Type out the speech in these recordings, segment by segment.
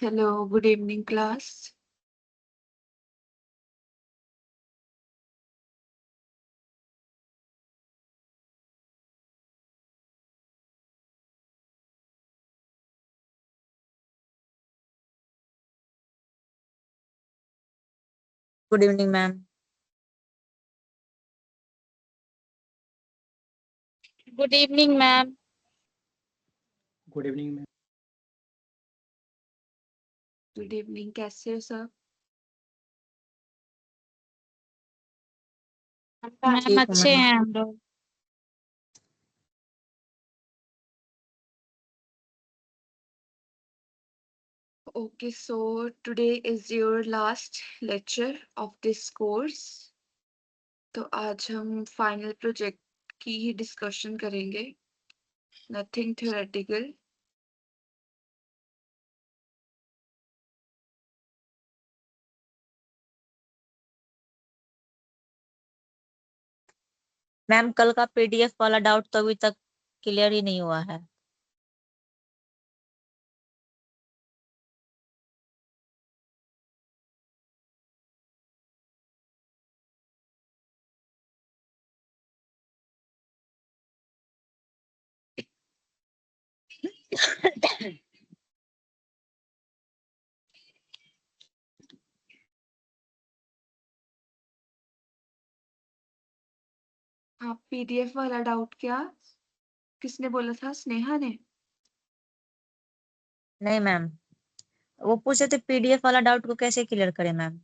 Hello, good evening, class. Good evening, ma'am. Good evening, ma'am. Good evening ma'am. Good evening, कैसे हो सब? Ma'am ठीक हूँ अच्छे मैम। हैं हम लोग। Okay, so today is your last lecture of this course. तो आज हम फाइनल प्रोजेक्ट की ही डिस्कशन करेंगे, नथिंग थ्योरेटिकल। मैम कल का पीडीएफ वाला डाउट तो अभी तक क्लियर ही नहीं हुआ है। हाँ, पीडीएफ वाला डाउट क्या किसने बोला था? स्नेहा ने? नहीं मैम, वो पूछे थे पीडीएफ वाला डाउट को कैसे क्लियर करें मैम।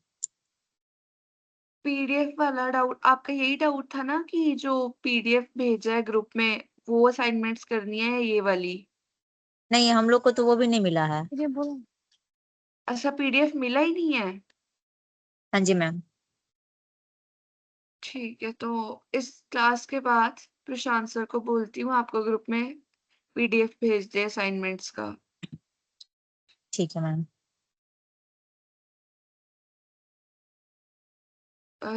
पीडीएफ वाला डाउट आपका यही डाउट था ना कि जो पीडीएफ भेजा है ग्रुप में वो असाइनमेंट्स करनी है ये वाली? नहीं, हम लोग को तो वो भी नहीं मिला है। अच्छा, पीडीएफ मिला ही नहीं है। हाँ जी मैम। ठीक है, तो इस क्लास के बाद प्रशांत सर को बोलती हूँ आपको ग्रुप में पीडीएफ भेज दे असाइनमेंट्स का। ठीक है मैम।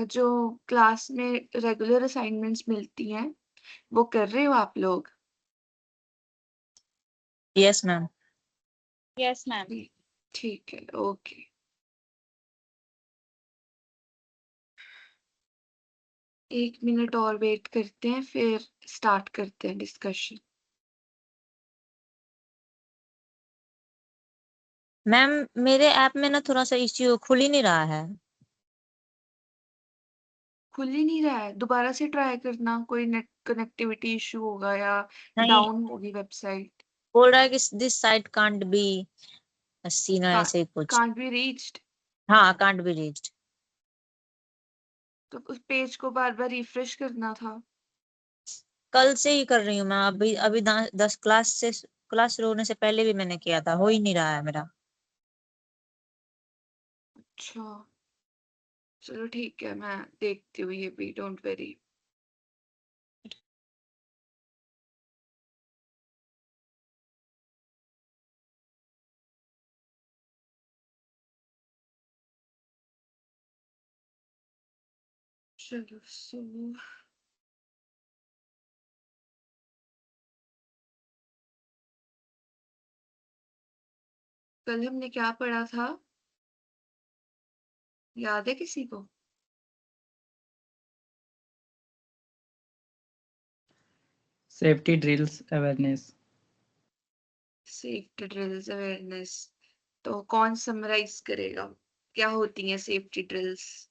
जो क्लास में रेगुलर असाइनमेंट्स मिलती हैं वो कर रहे हो आप लोग? Yes ma'am. Yes ma'am. ठीक है, ओके। एक मिनट और वेट करते हैं, फिर स्टार्ट करते हैं डिस्कशन। मैम मेरे ऐप में ना थोड़ा सा इश्यू खुल ही नहीं रहा है। खुल ही नहीं रहा है? दोबारा से ट्राई करना, कोई नेट कनेक्टिविटी इशू होगा या नहीं, डाउन होगी वेबसाइट। बोल रहा है कि this site can't be seen, ऐसे ही कुछ। Can't be reached. हाँ, कांट बी रीच्ड। तो उस पेज को बार बार रिफ्रेश करना था। कल से ही कर रही हूँ मैं। अभी अभी 10 क्लास शुरू होने से पहले भी मैंने किया था, हो ही नहीं रहा है मेरा। अच्छा, चलो ठीक है, मैं देखती हूँ ये भी, डोंट वेरी। चलो कल हमने क्या पढ़ा था? याद है किसी को? Safety drills awareness. Safety drills awareness. तो कौन समराइज करेगा? क्या होती हैं सेफ्टी ड्रिल्स?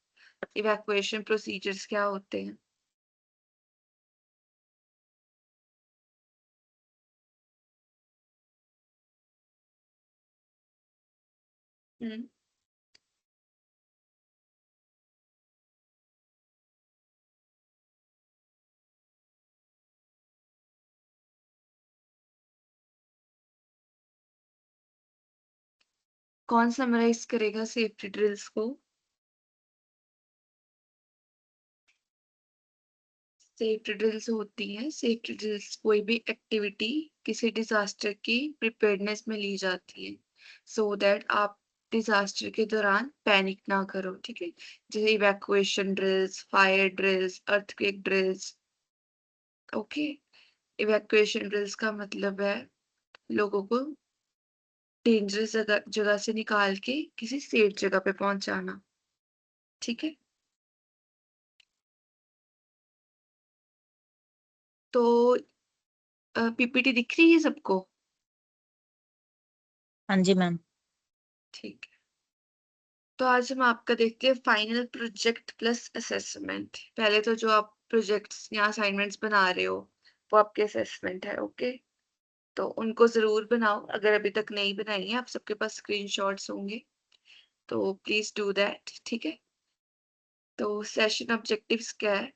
इवैक्यूएशन प्रोसीजर्स क्या होते हैं? हम्म। कौन समराइज करेगा सेफ्टी ड्रिल्स को? सेफ्टी ड्रिल्स होती हैं, सेफ्टी ड्रिल्स कोई भी एक्टिविटी किसी डिजास्टर की प्रिपेयर्डनेस में ली जाती है सो दैट आप डिजास्टर के दौरान पैनिक ना करो, ठीक है? जैसे evacuation drills, fire drills, earthquake drills. Okay, evacuation drills का मतलब है लोगों को डेंजरस जगह से निकाल के किसी सेफ जगह पे पहुंचाना। ठीक है, तो पीपीटी दिख रही है सबको? हाँ जी मैम। ठीक है, तो आज हम आपका देखते हैं फाइनल प्रोजेक्ट प्लस असेसमेंट। पहले तो जो आप प्रोजेक्ट्स या असाइनमेंट्स बना रहे हो वो आपके असेसमेंट है। ओके, तो उनको जरूर बनाओ। अगर अभी तक नहीं बनाई है, आप सबके पास स्क्रीनशॉट्स होंगे, तो प्लीज डू दैट। ठीक है, तो सेशन ऑब्जेक्टिव्स क्या है?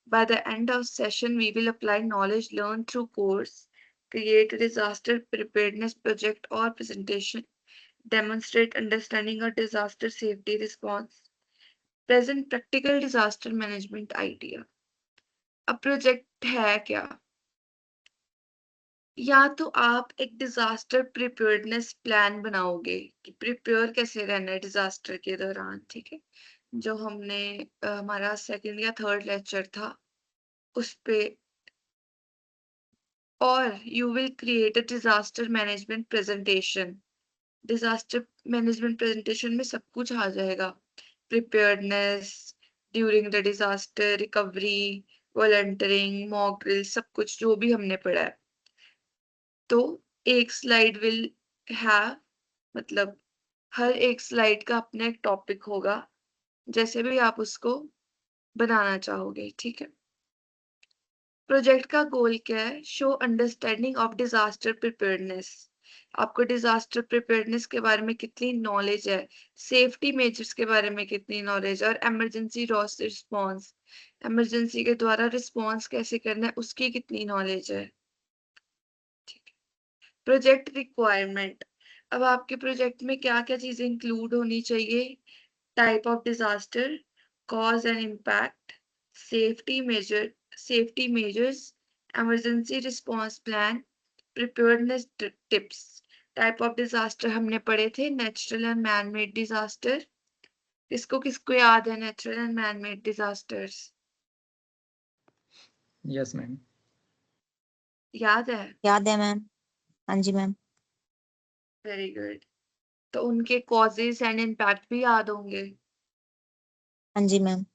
By the end of session, we will apply knowledge learned through course, create a disaster preparedness project or presentation, demonstrate understanding of disaster safety response, present practical disaster management idea. अब project है क्या? या तो आप एक disaster preparedness plan बनाओगे कि prepare कैसे रहना है डिजास्टर के दौरान। ठीक है, जो हमने हमारा सेकंड या थर्ड लेक्चर था उस पे। और you will create a disaster management presentation. Disaster management presentation में सब कुछ आ जाएगा, preparedness during the disaster, recovery, volunteering, mock drill, सब कुछ जो भी हमने पढ़ा है। तो एक स्लाइड will have, मतलब हर एक स्लाइड का अपना एक टॉपिक होगा, जैसे भी आप उसको बनाना चाहोगे। ठीक है, प्रोजेक्ट का गोल क्या है? Show understanding of disaster preparedness. आपको डिजास्टर प्रिपेयर्डनेस के बारे में कितनी नॉलेज है, सेफ्टी मेजर्स के बारे में कितनी नॉलेज है, और इमरजेंसी रिस्पॉन्स, इमरजेंसी के द्वारा रिस्पॉन्स कैसे करना है उसकी कितनी नॉलेज है। ठीक है, प्रोजेक्ट रिक्वायरमेंट। अब आपके प्रोजेक्ट में क्या क्या चीजें इंक्लूड होनी चाहिए? Type of disaster, cause and impact, safety measures, emergency response plan, preparedness tips. Type of disaster हमने पढ़े थे natural and man made disaster. किसको किसको याद है natural and man made disasters? Yes, ma'am. याद है? याद है मैम। हाँ जी मैम। वेरी गुड, तो उनके कॉजेस एंड इम्पैक्ट भी याद होंगे। हाँ जी मैम।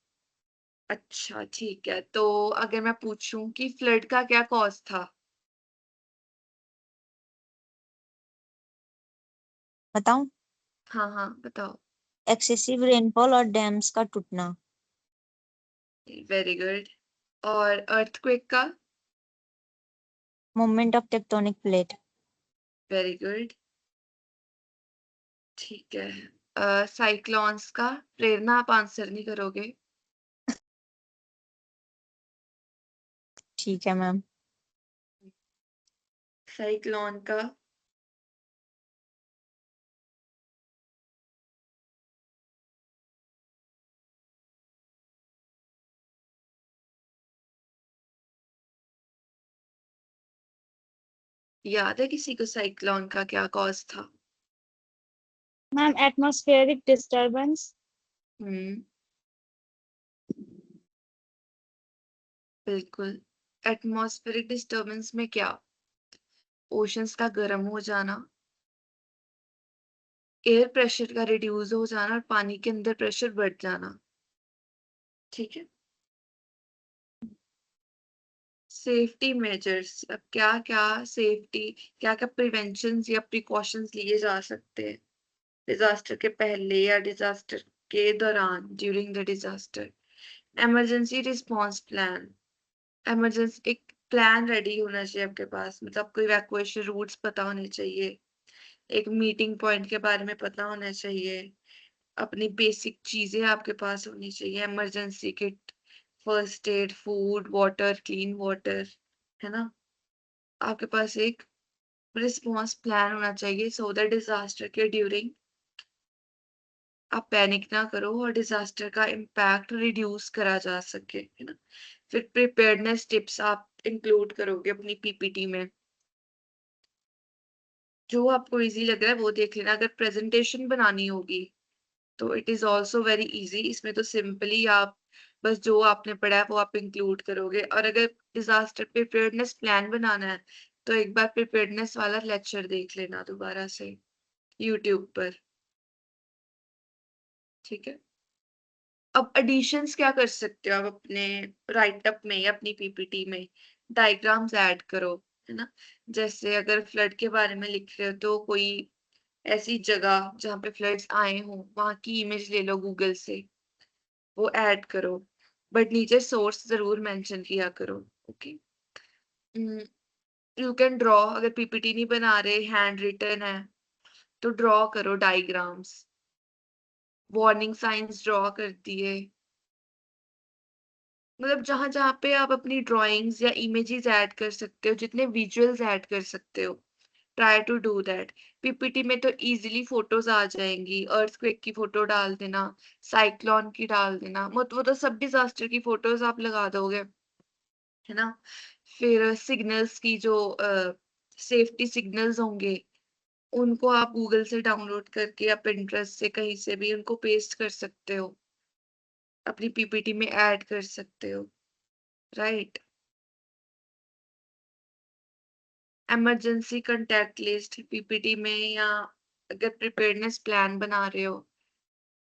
अच्छा ठीक है, तो अगर मैं पूछूं कि फ्लड का क्या कॉज था? बताऊं? हाँ हाँ बताओ। एक्सेसिव रेनफॉल और डैम्स का टूटना। वेरी गुड, और अर्थक्वेक का? Movement of tectonic plate. Very good, ठीक है। साइक्लोन्स का? प्रेरणा, आप आंसर नहीं करोगे? ठीक है मैम। साइक्लोन का? याद है किसी को साइक्लोन का क्या कॉज था? Ma'am atmospheric disturbance. हम्म, बिल्कुल। एटमॉस्फेरिक डिस्टर्बेंस में क्या? ओशंस का गर्म हो जाना, एयर प्रेशर का रिड्यूस हो जाना, और पानी के अंदर प्रेशर बढ़ जाना। ठीक है, सेफ्टी मेजर्स। अब क्या क्या सेफ्टी, क्या क्या प्रिवेंशन या प्रिकॉशंस लिए जा सकते हैं डिजास्टर के पहले या डिजास्टर के दौरान, during the disaster? Emergency response plan. Emergency एक प्लान रेडी होना चाहिए आपके पास, मतलब आपको इवैक्यूएशन रूट्स पता होने चाहिए, एक मीटिंग पॉइंट के बारे में पता होना चाहिए, अपनी बेसिक चीजें आपके पास होनी चाहिए, emergency kit, first aid, food, water, clean water, है ना? आपके पास एक रिस्पांस प्लान होना चाहिए, सो दैट डिजास्टर के ड्यूरिंग आप पैनिक ना करो और डिजास्टर का इम्पैक्ट रिड्यूस करा जा सके, है ना? फिर प्रिपेयर्डनेस टिप्स आप इंक्लूड करोगे अपनी पीपीटी में। जो आपको इजी लग रहा है वो देख लेना। अगर प्रेजेंटेशन बनानी होगी तो it is also very easy, इसमें तो सिंपली आप बस जो आपने पढ़ा है वो आप इंक्लूड करोगे। और अगर डिजास्टर प्रिपेयर्डनेस प्लान बनाना है तो एक बार प्रिपेयर्डनेस वाला लेक्चर देख लेना दोबारा से। यूट्यूब पर। ठीक है, अब एडिशंस क्या कर सकते हो आप अपने राइटअप में या अपनी पीपीटी में? डायग्राम्स ऐड करो, है ना? जैसे अगर फ्लड के बारे में लिख रहे हो तो कोई ऐसी जगह जहाँ पे फ्लड्स आए हों वहां की इमेज ले लो गूगल से, वो ऐड करो, बट नीचे सोर्स जरूर मेंशन किया करो। ओके, यू कैन ड्रॉ, अगर पीपीटी नहीं बना रहे, हैंड रिटन है, तो ड्रॉ करो डायग्राम्स, वार्निंग साइंस ड्रॉ कर दिए, मतलब जहां जहां पे आप अपनी ड्राइंग्स या इमेजेस ऐड कर सकते हो, जितने विजुअल्स ऐड कर सकते हो, try to do that. PPT में तो इजीली फोटोज आ जाएंगी, अर्थक्वेक की फोटो डाल देना, साइक्लोन की डाल देना, वो तो सब डिजास्टर की फोटोज आप लगा दोगे, है ना? फिर सिग्नल्स की जो सेफ्टी सिग्नल्स होंगे, उनको आप गूगल से डाउनलोड करके या पिंटरेस्ट से कहीं से भी उनको पेस्ट कर सकते हो, अपनी पीपीटी में ऐड कर सकते हो, right? Emergency contact list PPT में, या अगर प्रिपेयरनेस प्लान बना रहे हो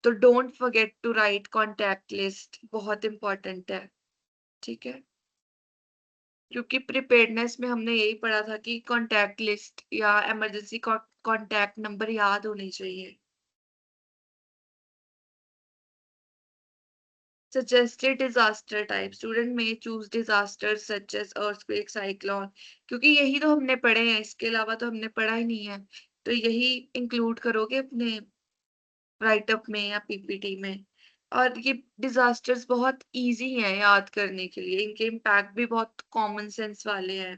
तो don't forget to write contact list, बहुत इंपॉर्टेंट है। ठीक है, क्योंकि प्रिपेयरनेस में हमने यही पढ़ा था कि कॉन्टैक्ट लिस्ट या इमरजेंसी कॉन्टैक्ट नंबर याद होने चाहिए। Suggested disaster type, student may choose disasters such as earthquake, cyclone, क्योंकि यही तो हमने पढ़े हैं, इसके अलावा तो हमने पढ़ा ही नहीं है, तो यही इंक्लूड करोगे अपने राइटअप में या पीपीटी में। और ये डिजास्टर्स बहुत इजी हैं याद करने के लिए, इनके इम्पैक्ट भी बहुत कॉमन सेंस वाले हैं,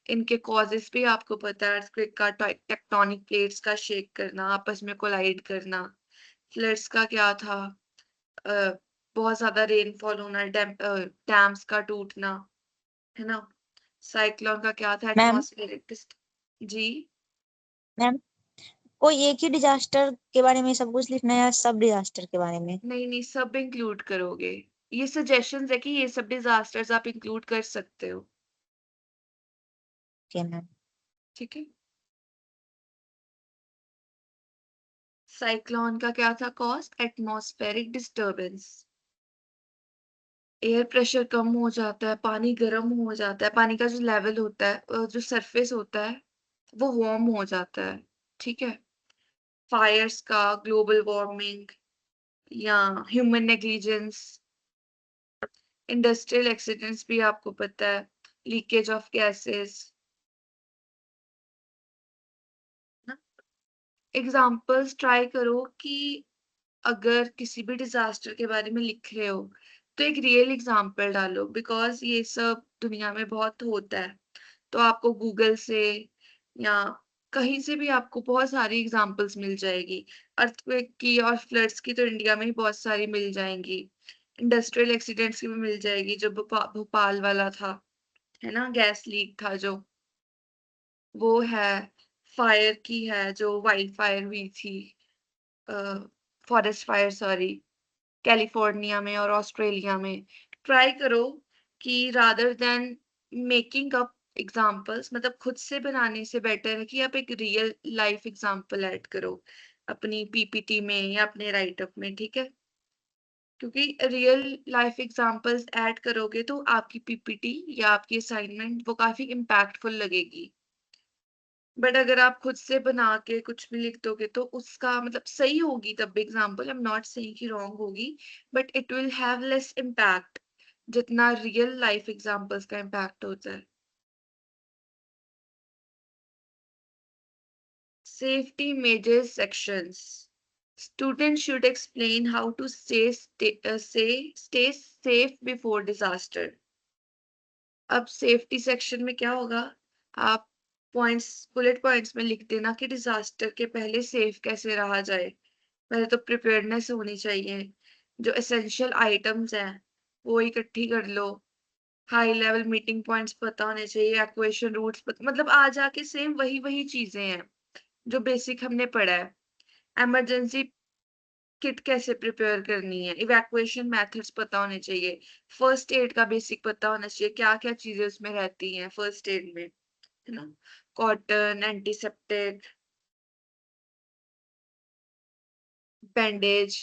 इनके कॉजेस भी आपको पता है, अर्थक्वेक का टेक्टोनिक प्लेट्स का शेक करना, आपस में कोलाइड करना, फ्लड्स का क्या था, अ, बहुत ज्यादा रेनफॉल होना, डैम्स का टूटना, है ना? साइक्लोन का क्या था, मैम एटमॉस्फेरिक जी। मैम कोई एक ही डिजास्टर के बारे में सब कुछ लिखना है या सब डिजास्टर के बारे में? नहीं नहीं, सब इंक्लूड करोगे, ये सजेशंस है कि ये सब डिजास्टर्स आप इंक्लूड कर सकते हो। Okay ma'am. ठीक है, साइक्लोन का क्या था cost, atmospheric disturbance, air pressure कम हो जाता है, पानी गर्म हो जाता है, पानी का जो लेवल होता है, जो सरफेस होता है वो वार्म हो जाता है। ठीक है, फायर्स का, ग्लोबल वार्मिंग या ह्यूमन नेग्लिजेंस, इंडस्ट्रियल एक्सीडेंट्स भी आपको पता है, लीकेज ऑफ गैसेस ना। एग्जांपल्स ट्राई करो कि अगर किसी भी डिजास्टर के बारे में लिख रहे हो तो एक रियल एग्जांपल डालो, बिकॉज ये सब दुनिया में बहुत होता है, तो आपको गूगल से या कहीं से भी आपको बहुत सारी एग्जांपल्स मिल जाएगी। अर्थक्वेक की और फ्लड्स की तो इंडिया में ही बहुत सारी मिल जाएंगी, इंडस्ट्रियल एक्सीडेंट्स की भी मिल जाएगी, जो भोपाल वाला था, है ना, गैस लीक था जो, वो है, फायर की है जो वाइल्ड फायर हुई थी, फॉरेस्ट फायर सॉरी, कैलिफोर्निया में और ऑस्ट्रेलिया में। ट्राई करो कि rather than making up examples, मतलब खुद से बनाने से बेटर है कि आप एक रियल लाइफ एग्जांपल ऐड करो अपनी पीपीटी में या अपने राइटअप में। ठीक है, क्योंकि रियल लाइफ एग्जांपल्स ऐड करोगे तो आपकी पीपीटी या आपकी असाइनमेंट वो काफी इम्पैक्टफुल लगेगी। बट अगर आप खुद से बना के कुछ भी लिख दोगे तो उसका मतलब सही होगी तब भी example, I am not saying कि रॉन्ग होगी, but it will have less impact जितना रियल लाइफ एग्जांपल्स का इम्पैक्ट होता है। Safety measures sections, students should explain how to stay safe before disaster। अब सेफ्टी सेक्शन में क्या होगा, आप पॉइंट्स, बुलेट पॉइंट्स में लिख देना कि डिजास्टर के पहले सेफ कैसे रहा जाए। पहले तो प्रिपेयर्डनेस होनी चाहिए, जो एसेंशियल आइटम्स हैं वो इकट्ठी कर लो, हाई लेवल मीटिंग पॉइंट्स पता होने चाहिए, इवैक्यूएशन रूट्स मतलब आ जाके सेम वही वही चीजें हैं जो बेसिक हमने पढ़ा है। इमरजेंसी किट कैसे प्रिपेयर करनी है, इवैक्यूएशन मेथड्स पता होने चाहिए, फर्स्ट एड का बेसिक पता होना चाहिए, क्या क्या चीजें उसमें रहती हैं फर्स्ट एड में, है ना, कॉटन, एंटीसेप्टिक, बैंडेज,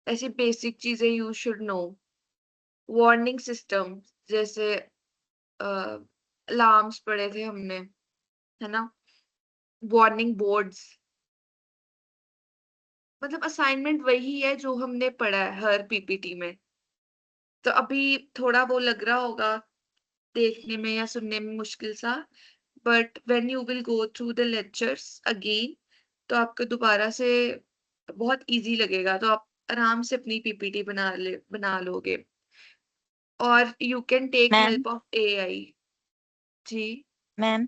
ऐसी बेसिक चीजें you should know. Warning system, जैसे अलार्म्स पढ़े थे हमने, है ना, वार्निंग बोर्ड्स। मतलब असाइनमेंट वही है जो हमने पढ़ा है हर पीपीटी में। तो अभी थोड़ा वो लग रहा होगा देखने में या सुनने में मुश्किल सा, but when you will go through the lectures again, तो आपको दोबारा से बहुत इजी लगेगा, तो आप आराम से अपनी पीपीटी बना लोगे। और you can take ma'am help of AI. जी। मैम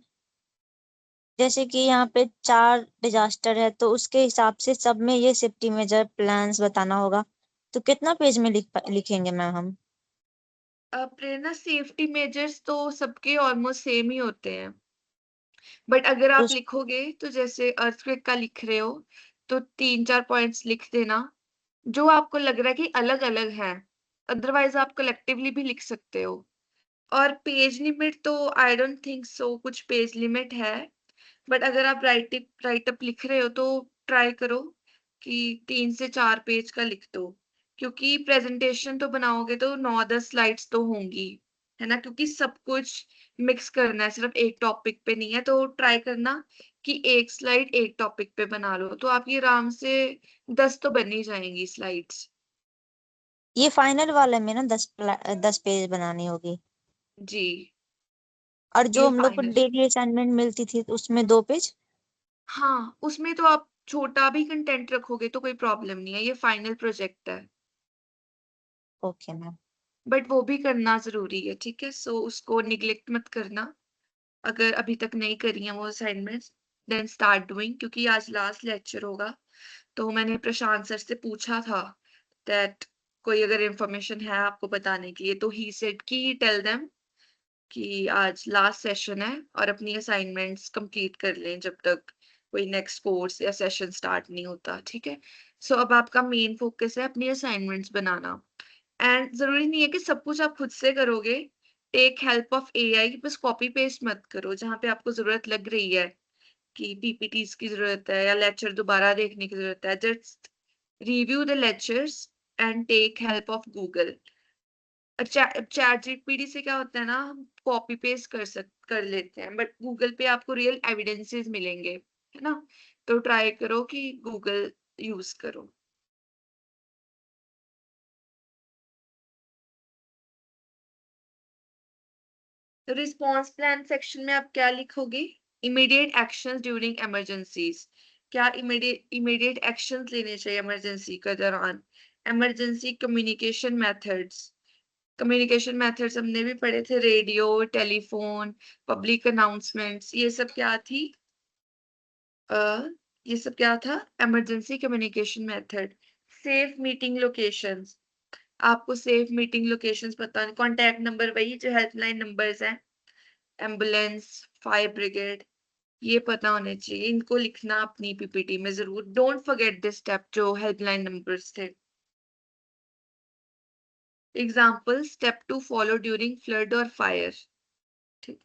जैसे कि यहाँ पे 4 डिजास्टर है, तो उसके हिसाब से सब में ये सेफ्टी मेजर प्लान्स बताना होगा, तो कितना पेज में लिखेंगे मैम हम? प्रेरणा, सेफ्टी मेजर्स तो सबके ऑलमोस्ट सेम ही होते हैं, बट अगर तो आप लिखोगे तो जैसे अर्थक्वेक का लिख रहे हो तो 3-4 पॉइंट्स लिख देना जो आपको लग रहा है कि अलग अलग हैं। अदरवाइज आप कलेक्टिवली भी लिख सकते हो। और पेज लिमिट तो आई डोंट थिंक सो कुछ पेज लिमिट है, बट अगर आप राइट अप लिख रहे हो तो ट्राई करो कि 3 से 4 पेज का लिख दो, क्योंकि प्रेजेंटेशन तो बनाओगे तो 9-10 स्लाइड्स तो होंगी, है ना, क्योंकि सब कुछ मिक्स करना है, सिर्फ एक टॉपिक पे नहीं है। तो ट्राई करना कि एक स्लाइड एक टॉपिक पे बना लो, तो आपकी आराम से 10 तो बन ही जाएंगी स्लाइड्स। ये फाइनल वाले में ना 10 पेज बनानी होगी, जी। और जो ये हम लोग को फाइनल। डेली असाइनमेंट मिलती थी उसमें 2 पेज। हाँ, उसमें तो आप छोटा भी कंटेंट रखोगे तो कोई प्रॉब्लम नहीं है, ये फाइनल प्रोजेक्ट है। Okay ma'am. बट वो भी करना ज़रूरी है, ठीक है? सो उसको नेग्लेक्ट मत करना। अगर अभी तक नहीं करी हैं वो असाइनमेंट्स, देन स्टार्ट डूइंग, क्योंकि आज लास्ट लेक्चर होगा। तो मैंने प्रशांत सर से पूछा था दैट कोई अगर इन्फॉर्मेशन है आपको बताने के लिए, तो ही सेड कि टेल देम कि आज लास्ट सेशन है और अपनी असाइनमेंट्स कंप्लीट कर लें जब तक कोई नेक्स्ट कोर्स या सेशन स्टार्ट नहीं होता, ठीक है? सो अब आपका मेन फोकस है अपनी असाइनमेंट्स बनाना, एंड जरूरी नहीं है कि सब कुछ आप खुद से करोगे। टेक हेल्प ऑफ एआई, बस कॉपी पेस्ट मत करो। जहां पे आपको जरूरत लग रही है कि पीपीटीज की जरूरत है या लेक्चर दोबारा देखने की जरूरत है, just review the lectures and take help of Google. ChatGPT से क्या होता है ना, हम कॉपी पेस्ट कर लेते हैं, बट गूगल पे आपको रियल एविडेंसेस मिलेंगे, है ना? तो ट्राई करो कि गूगल यूज करो। तो रिस्पॉन्स प्लान सेक्शन में आप क्या लिखोगे? Immediate actions during emergencies. क्या इमीडिएट एक्शंस लेने चाहिए इमरजेंसी के दौरान? इमरजेंसी कम्युनिकेशन मेथड्स हमने भी पढ़े थे, रेडियो, टेलीफोन, पब्लिक अनाउंसमेंट्स, ये सब क्या थी? ये सब क्या था? Emergency communication method. Safe meeting locations, आपको सेफ मीटिंग लोकेशंस पता है, कॉन्टैक्ट नंबर वही जो हेल्पलाइन नंबर्स हैं, एम्बुलेंस, फायर ब्रिगेड, ये पता होने चाहिए। इनको लिखना अपनी पीपीटी में जरूर, डोंट फॉरगेट दिस स्टेप जो हेल्पलाइन नंबर्स थे। Example, step 2 follow during flood और फायर। ठीक।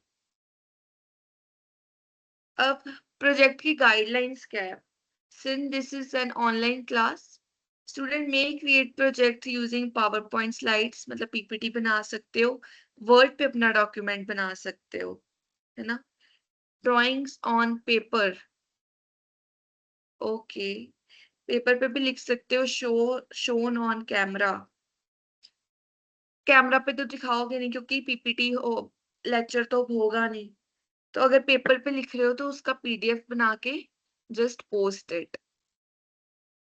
अब प्रोजेक्ट की गाइडलाइंस क्या है? Since this is an online class, student may create project using power point slides, मतलब पीपीटी बना सकते हो, वर्ड पे अपना डॉक्यूमेंट बना सकते हो, है ना? Drawings on paper, okay, paper पे भी लिख सकते हो, शोन ऑन कैमरा। कैमरा पे तो दिखाओगे नहीं क्योंकि पीपीटी हो, लेक्चर तो होगा नहीं। तो अगर पेपर पे लिख रहे हो तो उसका पीडीएफ बना के just post it.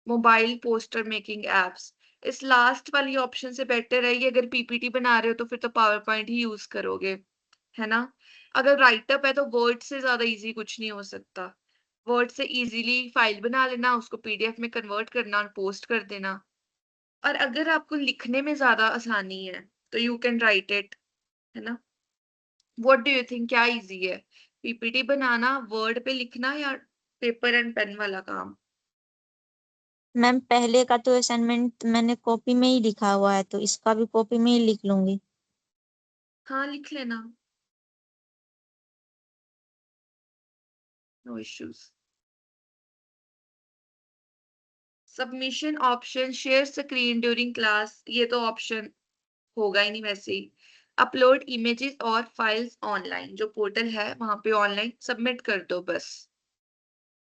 Mobile poster making apps, इस लास्ट वाली ऑप्शन से बेटर है ये। अगर पीपीटी बना रहे हो तो फिर तो पावर पॉइंट ही यूज करोगे, है ना? अगर राइटअप है तो वर्ड से ज्यादा इजी कुछ नहीं हो सकता। वर्ड से इजीली फाइल बना लेना, उसको पीडीएफ में कन्वर्ट करना और पोस्ट कर देना। और अगर आपको लिखने में ज्यादा आसानी है तो यू कैन राइट इट, है ना? व्हाट डू यू थिंक, क्या इजी है, पीपीटी बनाना, वर्ड पे लिखना, या पेपर एंड पेन वाला काम? मैम पहले का तो असाइनमेंट मैंने कॉपी में ही लिखा हुआ है, तो इसका भी कॉपी में ही लिख लूंगी। हाँ, लिख लेना, no issues. Submission option, share screen during class, ये तो ऑप्शन होगा ही नहीं वैसे ही। अपलोड इमेजेस और फाइल्स ऑनलाइन, जो पोर्टल है वहां पे ऑनलाइन सबमिट कर दो बस।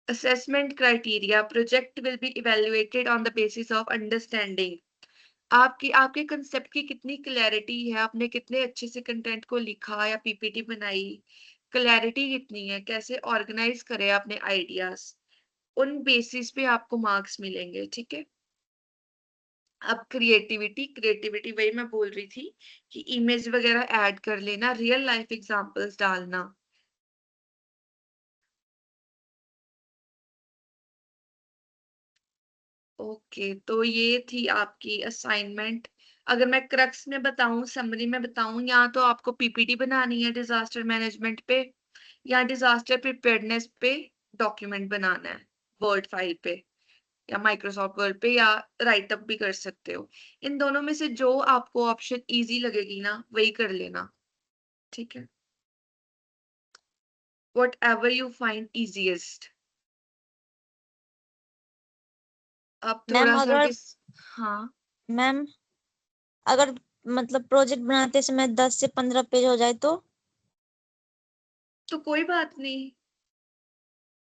Assessment criteria, project will be evaluated on the basis of understanding. आपके कंसेप्ट की कितनी क्लैरिटी है, आपने कितने अच्छे से कंटेंट को लिखा या पीपीटी बनाई, क्लैरिटी कितनी है, कैसे ऑर्गेनाइज करे आपने आइडियाज, उन बेसिस पे आपको मार्क्स मिलेंगे, ठीक है। अब क्रिएटिविटी वही मैं बोल रही थी कि इमेज वगैरह ऐड कर लेना, रियल लाइफ एग्जांपल्स डालना। ओके, तो ये थी आपकी असाइनमेंट। अगर मैं क्रक्स में बताऊं, समरी में बताऊं, या तो आपको पीपीटी बनानी है डिजास्टर मैनेजमेंट पे, या डिजास्टर प्रिपेयर्डनेस पे डॉक्यूमेंट बनाना है वर्ड फाइल पे या माइक्रोसॉफ्ट वर्ड पे, या राइट अप भी कर सकते हो। इन दोनों में से जो आपको ऑप्शन इजी लगेगी ना वही कर लेना, ठीक है। What ever you find easiest. अब मैम थोड़ा सा अगर हाँ, मैम अगर मतलब प्रोजेक्ट बनाते समय 10 से 15 पेज हो जाए तो, तो कोई बात नहीं।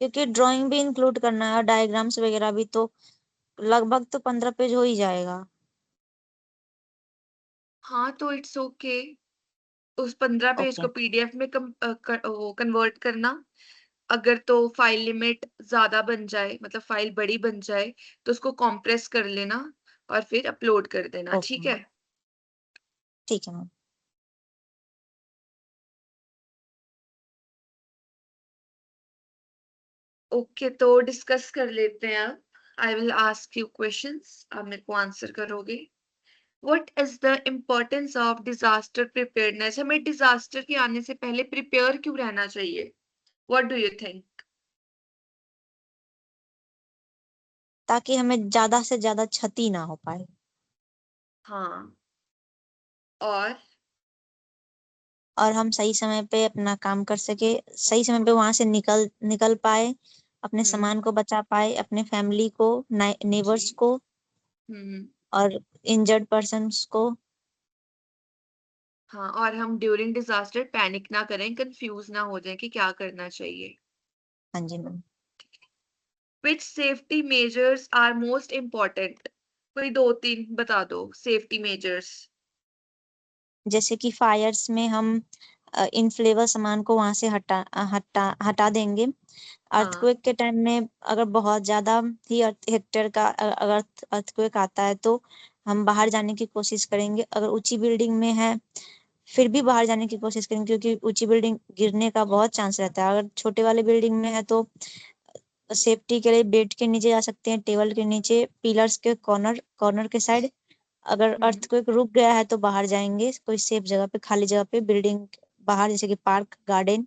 क्योंकि ड्राइंग भी इंक्लूड करना है और डायग्राम्स वगैरह भी, तो लगभग तो 15 पेज हो ही जाएगा। हाँ, तो इट्स ओके। उस 15 पेज ओके। को पीडीएफ में कन्वर्ट करना। अगर तो फाइल लिमिट ज्यादा बन जाए, मतलब फाइल बड़ी बन जाए, तो उसको कॉम्प्रेस कर लेना और फिर अपलोड कर देना, ओके ठीक मैम, है। ठीक है मैम। ओके, तो डिस्कस कर लेते हैं अब। I will ask you questions, आप मेरे को आंसर करोगे। What is the importance of disaster preparedness? हमें डिजास्टर के आने से पहले प्रिपेयर क्यों रहना चाहिए? What do you think? ताकि हमें ज्यादा से ज्यादा क्षति ना हो पाए। हाँ, और और हम सही समय पे अपना काम कर सके, सही समय पे वहां से निकल निकल पाए, अपने हम्म, सामान को बचा पाए, अपने फैमिली को, नेबर्स जी, को हम्म, और इंजर्ड पर्सन्स को। हाँ, और हम ड्यूरिंग डिजास्टर पैनिक ना करें, कंफ्यूज ना हो जाए कि क्या करना चाहिए। हाँ जी ma'am. Which safety measures are most important? कोई दो तीन बता दो सेफ्टी मेजर्स। जैसे कि फायर्स में हम इनफ्लेबल सामान को वहां से हटा देंगे। हाँ, अर्थक्वेक के टाइम में अगर बहुत ज्यादा ही हेक्टेयर का अगर अर्थक्वेक आता है तो हम बाहर जाने की कोशिश करेंगे। अगर ऊंची बिल्डिंग में है फिर भी बाहर जाने की कोशिश करेंगे, क्योंकि ऊंची बिल्डिंग गिरने का बहुत चांस रहता है। अगर छोटे वाले बिल्डिंग में है तो सेफ्टी के लिए बेड के नीचे जा सकते हैं, टेबल के नीचे, पिलर्स के कॉर्नर कॉर्नर के साइड। अगर हम्म, अर्थक्वेक रुक गया है तो बाहर जाएंगे कोई सेफ जगह पे, खाली जगह पे, बिल्डिंग बाहर, जैसे कि पार्क गार्डन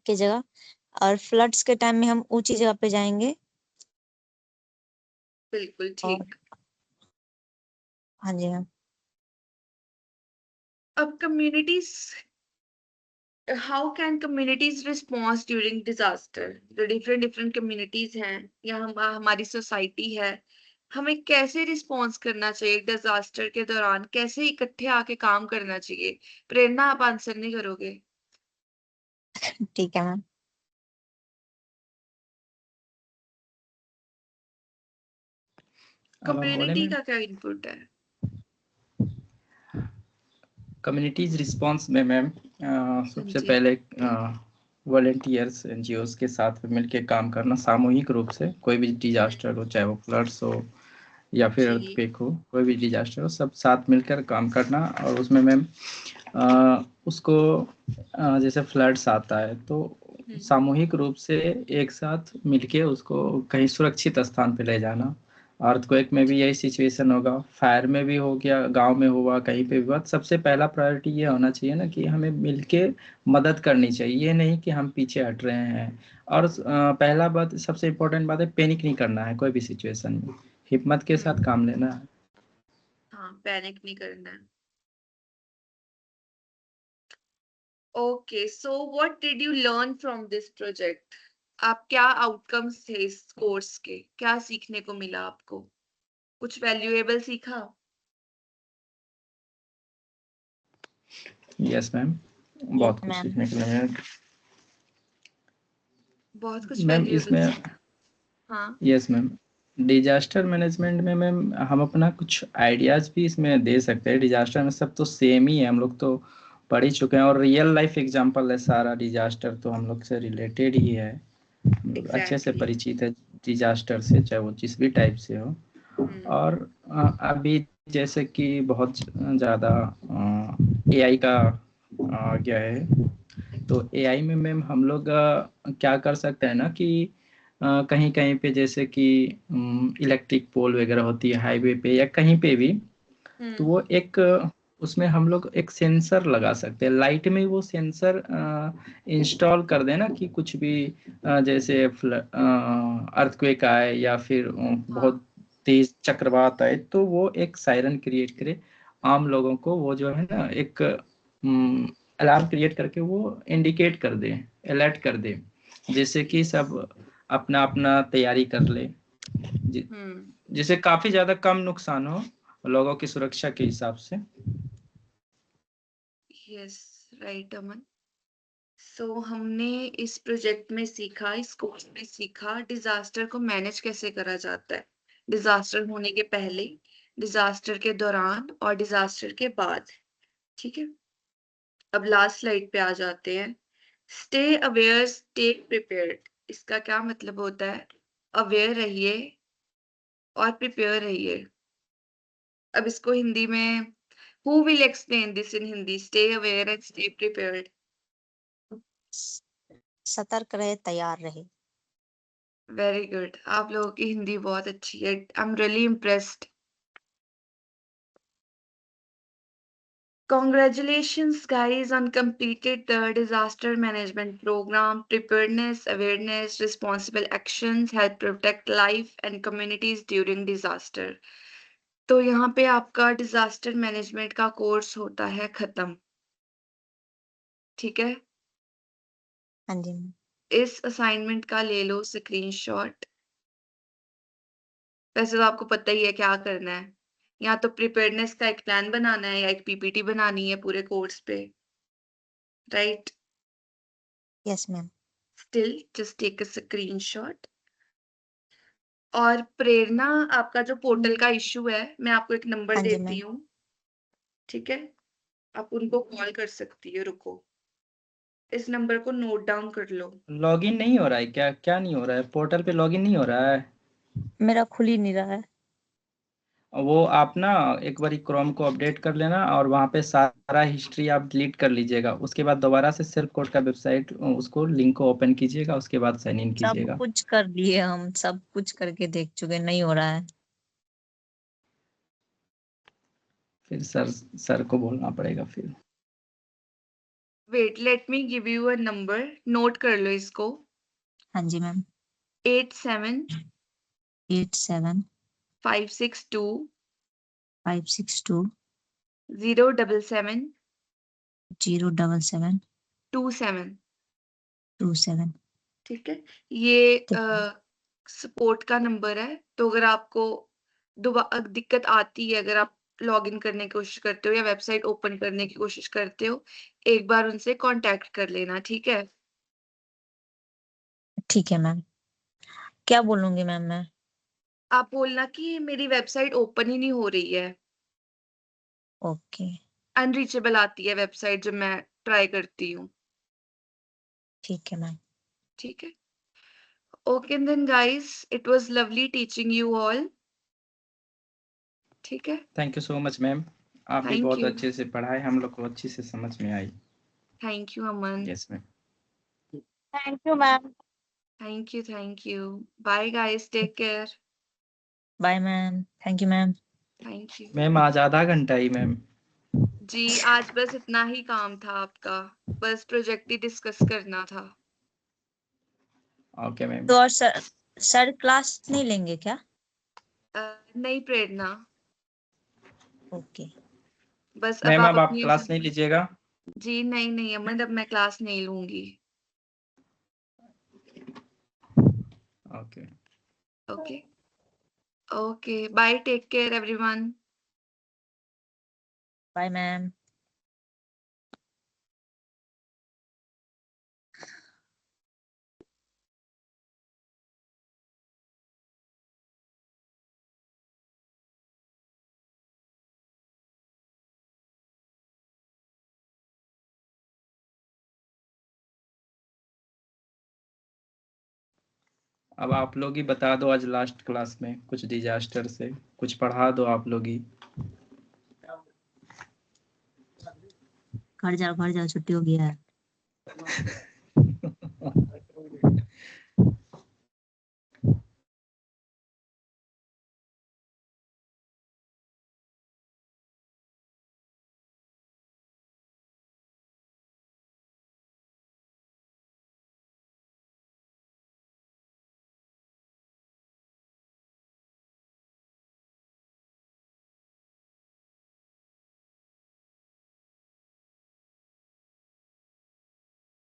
की जगह। और फ्लड्स के टाइम में हम ऊंची जगह पे जाएंगे। बिल्कुल और ठीक। हाँ जी मैम। अब communities, how can communities response during disaster? जो डिफरेंट डिफरेंट कम्युनिटीज हैं या हमारी सोसाइटी है, हमें कैसे रिस्पॉन्स करना चाहिए डिजास्टर के दौरान? कैसे इकट्ठे आके काम करना चाहिए? प्रेरणा, आप आंसर नहीं करोगे? ठीक है मैम। अब हम बोले कम्युनिटी मैम। का क्या इनपुट है? कम्युनिटीज रिस्पांस में मैम हाँ सबसे जी, पहले वॉलेंटियर्स एनजीओज के साथ मिलकर काम करना, सामूहिक रूप से कोई भी डिजास्टर हो, चाहे वो फ्लड्स हो या फिर जी, अर्थक्वेक हो, कोई भी डिजास्टर हो, सब साथ मिलकर काम करना। और उसमें मैम उसको जैसे फ्लड्स आता है तो हम्म, सामूहिक रूप से एक साथ मिलके उसको कहीं सुरक्षित स्थान पे ले जाना। अर्थक्वेक में भी यही सिचुएशन होगा, फायर में भी हो गया, गांव में हुआ, कहीं पे भी हुआ, सबसे पहला प्रायोरिटी ये होना चाहिए ना कि हमें मिलके मदद करनी चाहिए, ये नहीं कि हम पीछे हट रहे हैं। और पहला बात, सबसे इम्पोर्टेंट बात है, पैनिक नहीं करना है कोई भी सिचुएशन में, हिम्मत के साथ हम्म, काम लेना है। हाँ, पैनिक नहीं करना है। Okay, so what did you learn from this project? आप क्या आउटकम्स थे इस कोर्स के? क्या सीखने को मिला आपको? कुछ वैल्यूएबल सीखा? यस मैम, बहुत कुछ मैम सीखने को मिला बहुत कुछ मैम वैल्यूएबल इसमें। सीखा। हाँ, यस मैम, डिजास्टर मैनेजमेंट में मैम हम अपना कुछ आइडियाज भी इसमें दे सकते हैं। डिजास्टर में सब तो सेम ही है, हम लोग तो पढ़ ही चुके हैं और रियल लाइफ एग्जांपल है सारा। डिजास्टर तो हम लोग से रिलेटेड ही है, हम लोग अच्छे से एग्ज़ैक्टली। परिचित है डिजास्टर से, चाहे वो जिस भी टाइप से हो। हुँ, और अभी जैसे कि बहुत ज़्यादा एआई का आ गया है, तो एआई में मैम हम लोग क्या कर सकते हैं ना कि कहीं कहीं पे जैसे कि इलेक्ट्रिक पोल वगैरह होती है हाईवे पे या कहीं पे भी, तो हुँ, वो एक उसमें हम लोग एक सेंसर लगा सकते हैं। लाइट में वो सेंसर इंस्टॉल कर देना कि कुछ भी जैसे अर्थक्वेक आए या फिर हाँ, बहुत तेज चक्रवात आए, तो वो एक सायरन क्रिएट करे आम लोगों को। वो जो है ना एक अलार्म क्रिएट करके वो इंडिकेट कर दे, अलर्ट कर दे, जैसे कि यस। सब अपना अपना तैयारी कर ले, हुँ, जिससे काफी ज्यादा कम नुकसान हो लोगों की सुरक्षा के हिसाब से। यस, राइट अमन। सो हमने इस प्रोजेक्ट में सीखा, इस कोर्स में सीखा डिज़ास्टर को मैनेज कैसे करा जाता है। डिज़ास्टर होने के पहले, डिज़ास्टर के दौरान और डिज़ास्टर के बाद, ठीक है? अब लास्ट स्लाइड पे आ जाते हैं। Stay aware, stay prepared. इसका क्या मतलब होता है? अवेयर रहिए और प्रिपेयर रहिए। अब इसको हिंदी में who will explain this in Hindi? Stay aware and stay prepared. सतर्क रहे, तैयार रहे। Very good. आप लोगों की हिंदी बहुत अच्छी है। I am really impressed. Congratulations, guys, on completed the disaster management program. Preparedness, awareness, responsible actions help protect life and communities during disaster. तो यहाँ पे आपका डिजास्टर मैनेजमेंट का कोर्स होता है खत्म, ठीक है? हाँ जी मैम। इस असाइनमेंट का ले लो स्क्रीनशॉट। वैसे तो आपको पता ही है क्या करना है। या तो प्रिपेयर्डनेस का एक प्लान बनाना है या एक पीपीटी बनानी है पूरे कोर्स पे, right? Yes ma'am. Still, just take a screenshot. और प्रेरणा, आपका जो पोर्टल का इश्यू है, मैं आपको एक नंबर हाँ जी देती मैम। हूँ, ठीक है? आप उनको कॉल कर सकती हो, रुको। इस नंबर को नोट डाउन कर लो। लॉगिन नहीं हो रहा है क्या? क्या नहीं हो रहा है? पोर्टल पे लॉगिन नहीं हो रहा है? मेरा खुल ही नहीं रहा है। वो आप ना एक बारी क्रोम को अपडेट कर लेना और वहाँ पे सारा हिस्ट्री आप डिलीट कर लीजिएगा। उसके बाद दोबारा से सेल्फ कोड का वेबसाइट उसको लिंक को ओपन कीजिएगा, उसके बाद साइन इन सब कीजिएगा। कुछ कर लिए, हम सब कुछ करके देख चुके, नहीं हो रहा है। फिर सर को बोलना पड़ेगा फिर। Wait, let me give you a number, note कर लो इसको। हाँ जी मैम। 87 87 562 562 077 077 27, 27। ठीक है? ये ठीक है। सपोर्ट का नंबर है, तो अगर आपको दिक्कत आती है, अगर आप लॉगिन करने की कोशिश करते हो या वेबसाइट ओपन करने की कोशिश करते हो, एक बार उनसे कांटेक्ट कर लेना, ठीक है? ठीक है मैम। क्या बोलूंगी मैम मैं? आप बोलना कि मेरी वेबसाइट ओपन ही नहीं हो रही है, ओके। अनरीचेबल आती है वेबसाइट जब मैं ट्राई करती हूँ, ठीक है मैम। ठीक है? Okay then guys, it was lovely teaching you all, ठीक है? Thank you so much ma'am, आप भी थैंक बहुत यू। अच्छे से पढ़ाए, हम लोग को अच्छी से समझ में आई। Thank you Aman. Yes ma'am. Thank you, ma'am. Thank you, thank you. Bye guys, take care. Bye ma'am. Thank you ma'am. Thank you. Ma'am आज आधा घंटा ही मैम। जी, आज बस इतना ही काम था आपका, बस प्रोजेक्ट ही डिस्कस करना था। Okay ma'am. तो और सर क्लास नहीं लेंगे क्या? नहीं प्रेरणा, ओके। बस अब मैम आप अब आप अपनी क्लास नहीं लीजिएगा? जी नहीं नहीं अमन, अब मैं क्लास नहीं लूंगी। Okay okay bye take care everyone bye ma'am. अब आप लोग ही बता दो, आज लास्ट क्लास में कुछ डिजास्टर से कुछ पढ़ा दो आप लोग ही। घर जाओ छुट्टी हो गया है।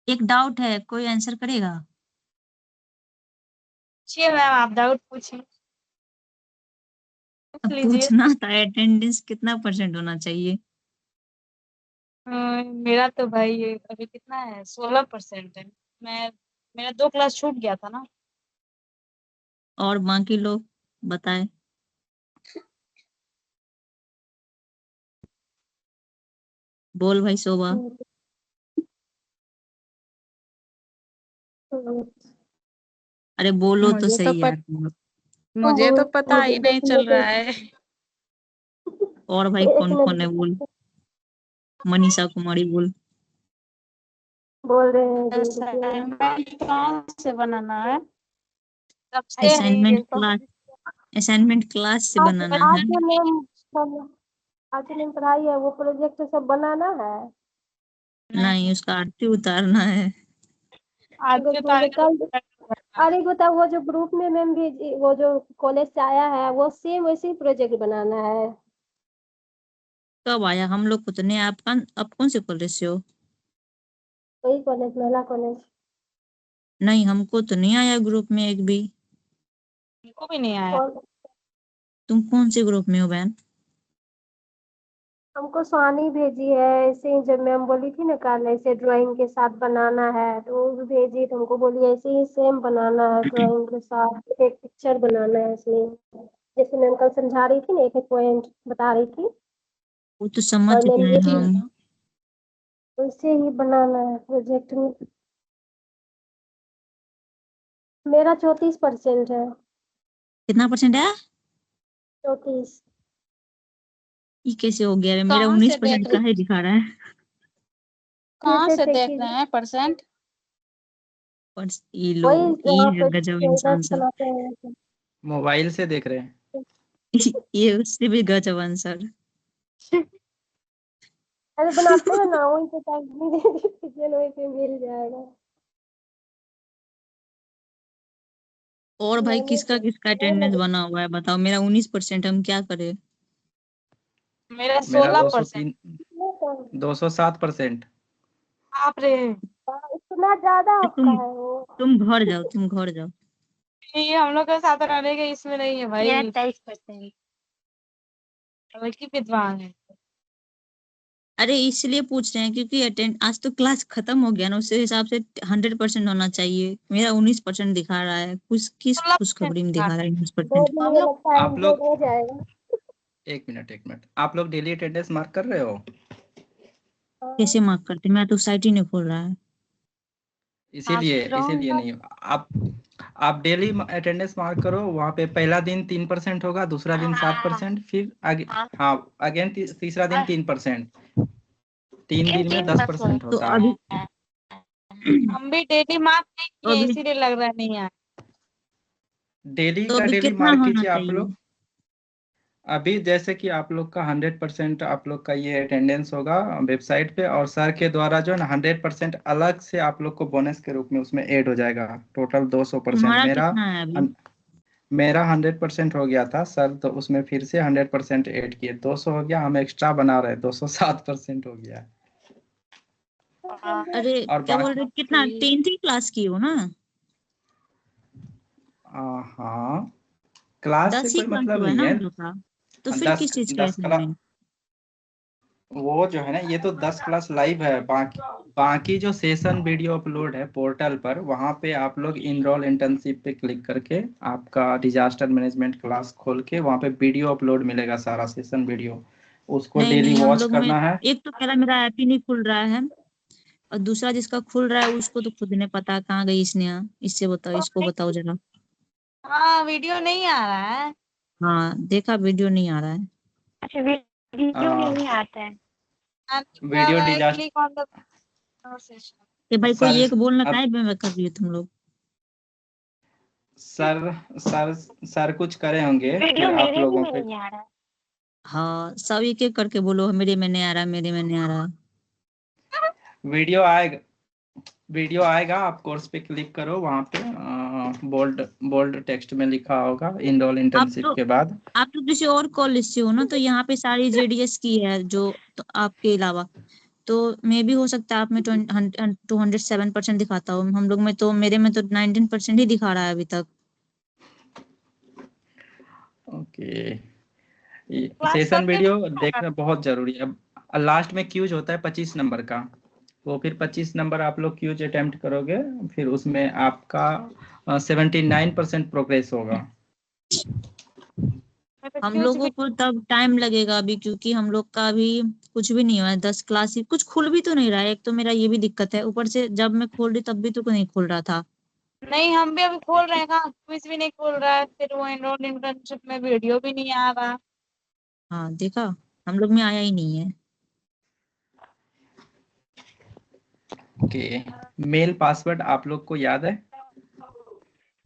एक डाउट है, कोई आंसर करेगा? पूछिए मैम, आप डाउट पूछिए, पूछ अब लीजिए। पूछना था अटेंडेंस कितना % होना चाहिए? मेरा तो भाई ये अभी कितना है, 16% है। मेरा 2 क्लास छूट गया था ना। और बाकी लोग बताए। बोल भाई शोभा। अरे बोलो तो मुझे सही यार तुम लोग। मुझे तो पता ही नहीं चल रहा है। और भाई कौन कौन है बोल। मनीषा कुमारी बोल। बोल रहे हैं जी, असाइनमेंट कहाँ से बनाना है? सबसे असाइनमेंट क्लास से बनाना है। आज जो मैम पढ़ाई है वो प्रोजेक्ट सब बनाना है। नहीं, उसका आरती उतारना है। आज के तारीख अरे बता, वो जो ग्रुप में मैम भेजी, वो जो कॉलेज से आया है वो सेम वैसे ही प्रोजेक्ट बनाना है। कब आया? हम लोग को तो नहीं। आप कौन से कॉलेज से हो? वही कॉलेज, महिला कॉलेज। नहीं, हमको तो नहीं आया ग्रुप में एक भी। को भी नहीं आया। तुम कौन से ग्रुप में हो बहन? हमको सुहानी भेजी है, ऐसे ही जब मैम बोली थी ना कल ऐसे ड्राइंग के साथ बनाना है तो वो भी भेजी, तो हमको बोली ऐसे ही सेम बनाना है ड्राइंग के साथ, एक पिक्चर बनाना है इसमें। जैसे मैम कल समझा रही थी ना, एक एक पॉइंट बता रही थी वो तो समझ और मैम गए ये हम। वैसे ही बनाना है प्रोजेक्ट में। मेरा 34% है। कितना % है? 34। ये कैसे हो गया? मेरा कहाँ से 19% का है दिखा रहा है। कहाँ कैसे से चेक देख कीजिए? रहे हैं परसेंट? और ये लो, वही ये वहाँ है पे गजब इंसान सब। बनाते हैं। मोबाइल से देख रहे हैं। ये उससे भी गजब आंसर। अरे बनाते हैं ना, वही तो टाइम नहीं दे वही पे मिल जाएगा। और भाई मैंने किसका किसका अटेंडेंस बना हुआ है बताओ? मेरा 19%, हम क्या करें? मेरा मेरा 16%। 207%। आप रे, इतना ज्यादा आपका तुम है वो। तुम घर जाओ, तुम घर जाओ। ये हम लोग के साथ रहने के इसमें नहीं है भाई। 23%। बल्कि विद्वान है। अरे इसलिए पूछ रहे हैं क्योंकि आज तो क्लास खत्म हो गया ना, उस हिसाब से 100% होना चाहिए। मेरा 19% दिखा रहा है। किस 16% खुशखबरी में दिखा रहा है 2 19%? दिन में लगता है आप अपडेट लोग हो जाएगा। एक मिनट, आप लोग डेली अटेंडेंस मार्क कर रहे हो? कैसे मार्क करते? मैं तो साइट ही नहीं खोल रहा है। इसीलिए नहीं। आप डेली अटेंडेंस मार्क करो, वहाँ पे पहला दिन 3% होगा, दूसरा दिन 7%, फिर आगे हाँ अगेन तीसरा दिन 3%। 3 दिन में 10% तो होता है। अभी हम भी डेली मार्क नहीं किए, अभी इसीलिए लग रहा नहीं है। डेली तो का अभी डेली कितना मार्क होना कीजिए आप चाहिए? लोग। अभी जैसे कि आप लोग का 100% आप लोग का ये अटेंडेंस होगा वेबसाइट पे, और सर के द्वारा जो है ना 100% अलग से आप लोग को बोनस के रूप में उसमें ऐड हो जाएगा। टोटल 200%। तुम्हारा मेरा कितना है अभी? मेरा 100% हो गया था सर, तो उसमें फिर से 100% ऐड किए, 200 हो गया। हम एक्स्ट्रा बना रहे 207% हो गया। अरे और क्या बोल बाकी रहे, कितना 10th क्लास की हो ना? हाँ क्लास से 10 ही कोई क्लास मतलब हुआ है नहीं ना है। हम लोग का, तो फिर 10 किस चीज का 10 क्लास असाइनमेंट? वो जो है ना, ये तो 10 क्लास लाइव है। बाकी जो सेशन वीडियो अपलोड है पोर्टल पर, वहां पे आप लोग इनरोल इंटर्नशिप पे क्लिक करके आपका डिजास्टर मैनेजमेंट क्लास खोल के वहां पे वीडियो अपलोड मिलेगा, सारा सेशन वीडियो, उसको नहीं डेली नहीं, हम वॉच लोग में करना है। एक तो पहला मेरा ऐप ही नहीं खुल रहा है, और दूसरा जिसका खुल रहा है उसको तो खुद ने पता कहाँ गई स्नेहा, इससे बताओ, इसको बताओ जरा। हाँ, वीडियो नहीं आ रहा है। हाँ देखा, वीडियो नहीं आ रहा है। अच्छा, वीडियो नहीं आता है। लिखा वीडियो हुआ है disaster click on the session. कि भाई कोई सर एक बोलना अब काहे में कर रही हो तुम लोग? सर सर सर कुछ करे होंगे वीडियो फिर आप मेरे लोगों में पे। नहीं आ रहा है। हाँ, सब एक एक करके बोलो, मेरे में नहीं आ रहा, मेरे में नहीं आ रहा। वीडियो आएगा, वीडियो आएगा, आप कोर्स पे क्लिक करो, वहां पे बोल्ड बोल्ड टेक्स्ट में लिखा होगा इनरोल इंटर्नशिप के बाद। आप तो किसी और कॉलेज से हो ना, तो यहाँ पे सारी जेडीएस की है जो, तो आपके अलावा तो मे भी हो सकता है आप में 207% दिखाता हो, हम लोग में तो, मेरे में तो 19% ही दिखा रहा है अभी तक। ओके, क्लास सेशन करके वीडियो देखना बहुत जरूरी है। लास्ट में क्यूज होता है 25 नंबर का, वो फिर 25 नंबर आप लोग क्यूज अटेम्प्ट करोगे, फिर उसमें आपका 79% प्रोग्रेस होगा। हम लोगों को तब टाइम लगेगा अभी, क्योंकि हम लोग का अभी कुछ भी नहीं हुआ है, 10 क्लास ही कुछ खुल भी तो नहीं रहा है, एक तो मेरा ये भी दिक्कत है, ऊपर से जब मैं खोल रही तब भी तो नहीं खुल रहा था। नहीं, हम भी अभी खोल रहे हैं, कहाँ क्विज भी नहीं खोल रहा है, फिर वो एनरोल इंटर्नशिप में वीडियो भी नहीं आ रहा। हाँ देखा, हम लोग में आया ही नहीं है। ओके, मेल पासवर्ड आप लोग को याद है?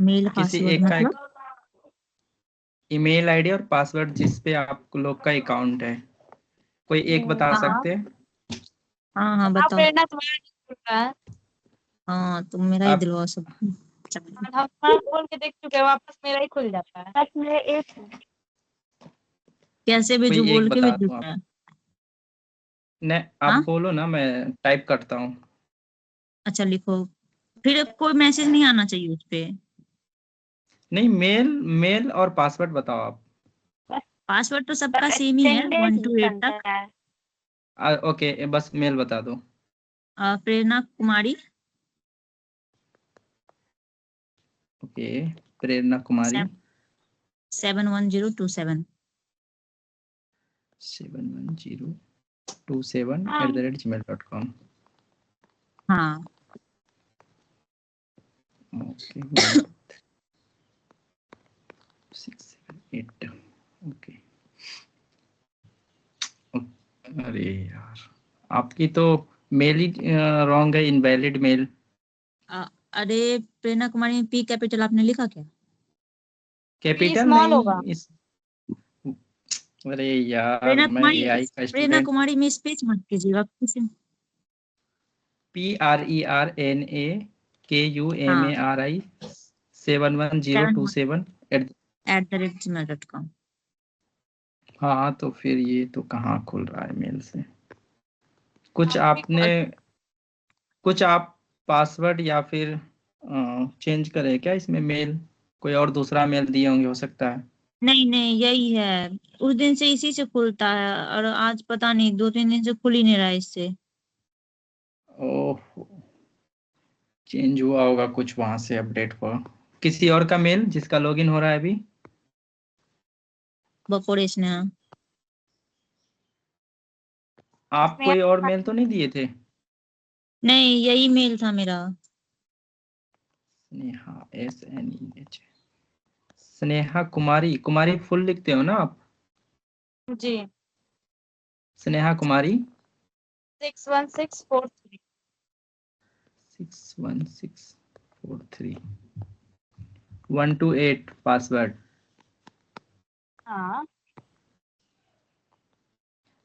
मेल किसी पासवर्ड एक का मतलब? ईमेल आईडी और पासवर्ड जिस पे आप लोग का अकाउंट है, कोई एक बता हाँ सकते हैं? हाँ हाँ, आप बताओ। प्रेरणा तुम्हारा नहीं खुल रहा है। हाँ, तुम मेरा ही आप दिलवा सब। और हम तुम्हारा खोल के देख चुके हैं, वापस मेरा ही खुल जाता है। बस मेरे एक कैसे कोई भेजू, एक बोल के बता भेजू दो आप। क्या? ने आप हाँ, बोलो ना, मैं टाइप करता हूँ। अच्छा लिखो, फिर कोई मैसेज नहीं आना चाहिए उस पे। नहीं, मेल मेल और पासवर्ड बताओ आप। पासवर्ड तो सबका सेम ही है, एक्सटेंडेड 1 to 8 बनता तक। है। ओके, बस मेल बता दो। प्रेरणा कुमारी ओके, प्रेरणा कुमारी 71027। 71027@gmail.com। हाँ, ओके, 1 6 7 8। ओके, अरे यार, आपकी तो मेल ही रॉन्ग है, इनवैलिड मेल। अरे प्रेरणा कुमारी में पी कैपिटल आपने लिखा क्या? पी कैपिटल स्मॉल होगा। नहीं इस, अरे यार, प्रेरणा मैं कुमारी, एआई का प्रेरणा स्टूडेंट। कुमारी में स्पेस मत कीजिएगा किसी। हाँ, PRERNAKUMARI 71027 @gmail.com। हाँ, तो फिर ये तो कहाँ खुल रहा है मेल से? कुछ हम भी आपने, कुछ आप पासवर्ड या फिर चेंज करें क्या इसमें? मेल कोई और दूसरा मेल दिए होंगे, हो सकता है। नहीं नहीं, यही है, उस दिन से इसी से खुलता है, और आज पता नहीं 2-3 दिन से खुल ही नहीं रहा है इससे। ओह, चेंज हुआ होगा कुछ वहां से अपडेट पर। किसी और का मेल जिसका लॉगिन हो रहा है अभी? बकोड़े स्नेहा। आप स्नेहा कोई और मेल तो नहीं दिए थे? नहीं, यही मेल था मेरा। स्नेहा SNEH, स्नेहा कुमारी, कुमारी फुल लिखते हो ना आप? जी स्नेहा कुमारी 61643। 61643 1 to 8 पासवर्ड। हाँ,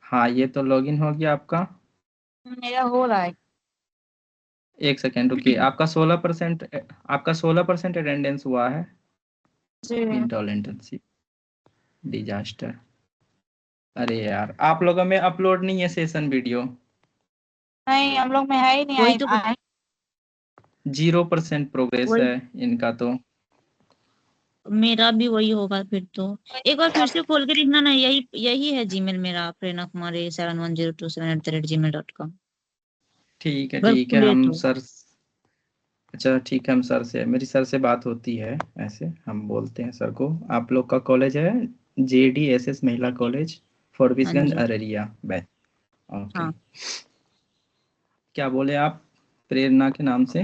हाँ, ये तो लॉगिन हो गया आपका। मेरा हो रहा है। एक सेकेंड रुकिए, आपका 16%, आपका 16% अटेंडेंस हुआ है। जी इंटॉल इंटर्नशिप डिजास्टर। अरे यार, आप लोगों में अपलोड नहीं है सेशन वीडियो? नहीं, हम लोग में है ही नहीं। वही तो, आए 0% प्रोग्रेस वही है इनका तो। मेरा भी वही होगा फिर तो। एक बार फिर से खोल के देखना ना, यही यही है जीमेल मेरा, प्रेरणा कुमारी 710227@gmail.com। ठीक है अगर ठीक है, खुले हम तो। सर, अच्छा ठीक है, हम सर से, मेरी सर से बात होती है, ऐसे हम बोलते हैं सर को। आप लोग का कॉलेज है JDSS महिला कॉलेज, हाँ फॉरबिसगंज, जी। अररिया बैच। ओके। हाँ, क्या बोले आप प्रेरणा के नाम से?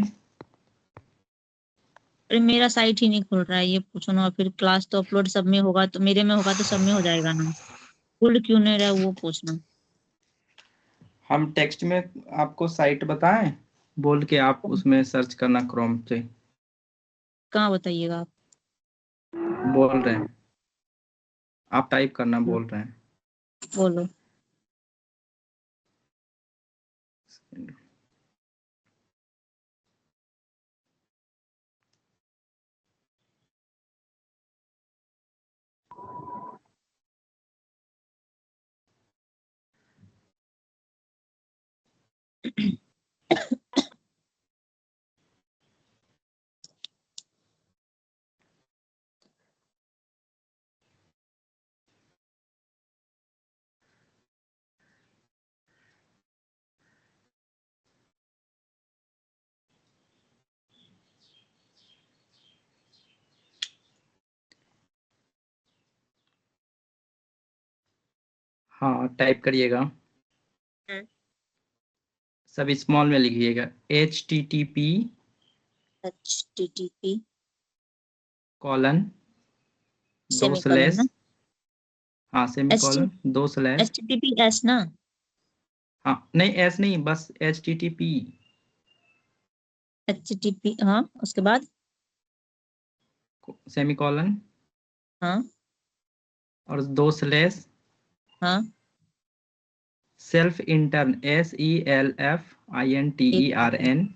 अरे मेरा साइट ही नहीं खुल रहा है, ये पूछो ना। फिर क्लास तो अपलोड सब में होगा, तो मेरे में होगा तो सब में हो जाएगा ना। खुल क्यों नहीं रहा है वो पूछना। हम टेक्स्ट में आपको साइट बताएं, बोल के आप उसमें सर्च करना क्रोम से। कहाँ बताइएगा आप। बोल रहे हैं, आप टाइप करना बोल रहे हैं। बोलो। हाँ टाइप करिएगा, हम्म। सब स्मॉल में लिखिएगा। HTTP HTTP कॉलन, दो सेमीकोलन स्लैश, ना। हाँ सेमीकोलन, दो स्लैश, HTTPS ना। हाँ नहीं एस नहीं, बस HTTP HTTP हाँ, उसके बाद। सेमीकोलन हाँ। और दो स्लैश, हाँ। सेल्फ इंटर्न, एक second. SELFINTERN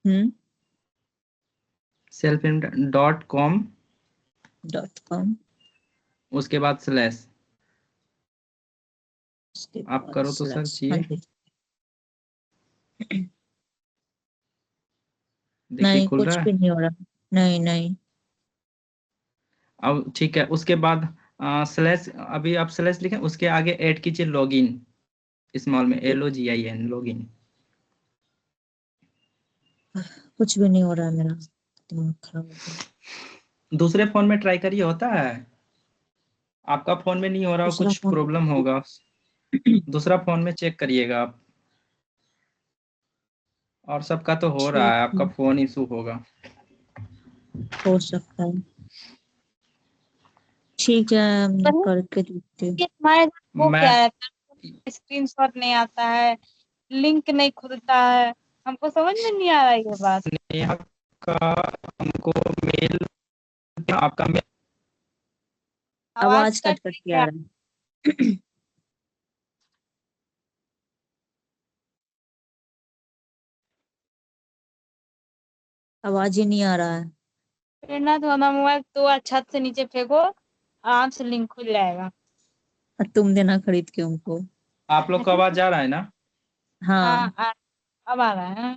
hmm. Self intern .com, .com। उसके बाद स्लैश। उसके आप बाद करो तो स्लैश, सर्च हाँ ये, जी। देखिए नहीं, खुल कुछ रहा है। भी नहीं हो रहा। नहीं नहीं। अब ठीक है, उसके बाद स्लैश, अभी आप स्लैश लिखें, उसके आगे ऐड कीजिए लॉगिन, स्मॉल में LOGIN, लॉगिन। कुछ भी नहीं हो रहा है, मेरा दिमाग खराब हो गया। दूसरे फोन में ट्राई करिए, होता है। आपका फोन में नहीं हो रहा हो, दूसरा कुछ फोन। प्रॉब्लम होगा, दूसरा फोन में चेक करिएगा आप। और सबका तो हो रहा ठीक है, आपका है, फोन इशू होगा। हो सकता है। ठीक है, हम पर करके देखते हैं। ये हमारे साथ वो मैं क्या है, स्क्रीनशॉट नहीं आता है, लिंक नहीं खुलता है, हमको समझ में नहीं आ रहा है ये बात। नेहा का, हमको मेल, आपका मेल, आवाज आवाज कट कट कट रही के है। आ रहा है। आवाज ही नहीं आ रहा है। प्रेरणा तो हमारा मोबाइल तो छत से नीचे फेंको, आराम से लिंक खुल जाएगा। और तुम देना खरीद के उनको। आप लोग का आवाज जा रहा है ना? हाँ। अब आ रहा है।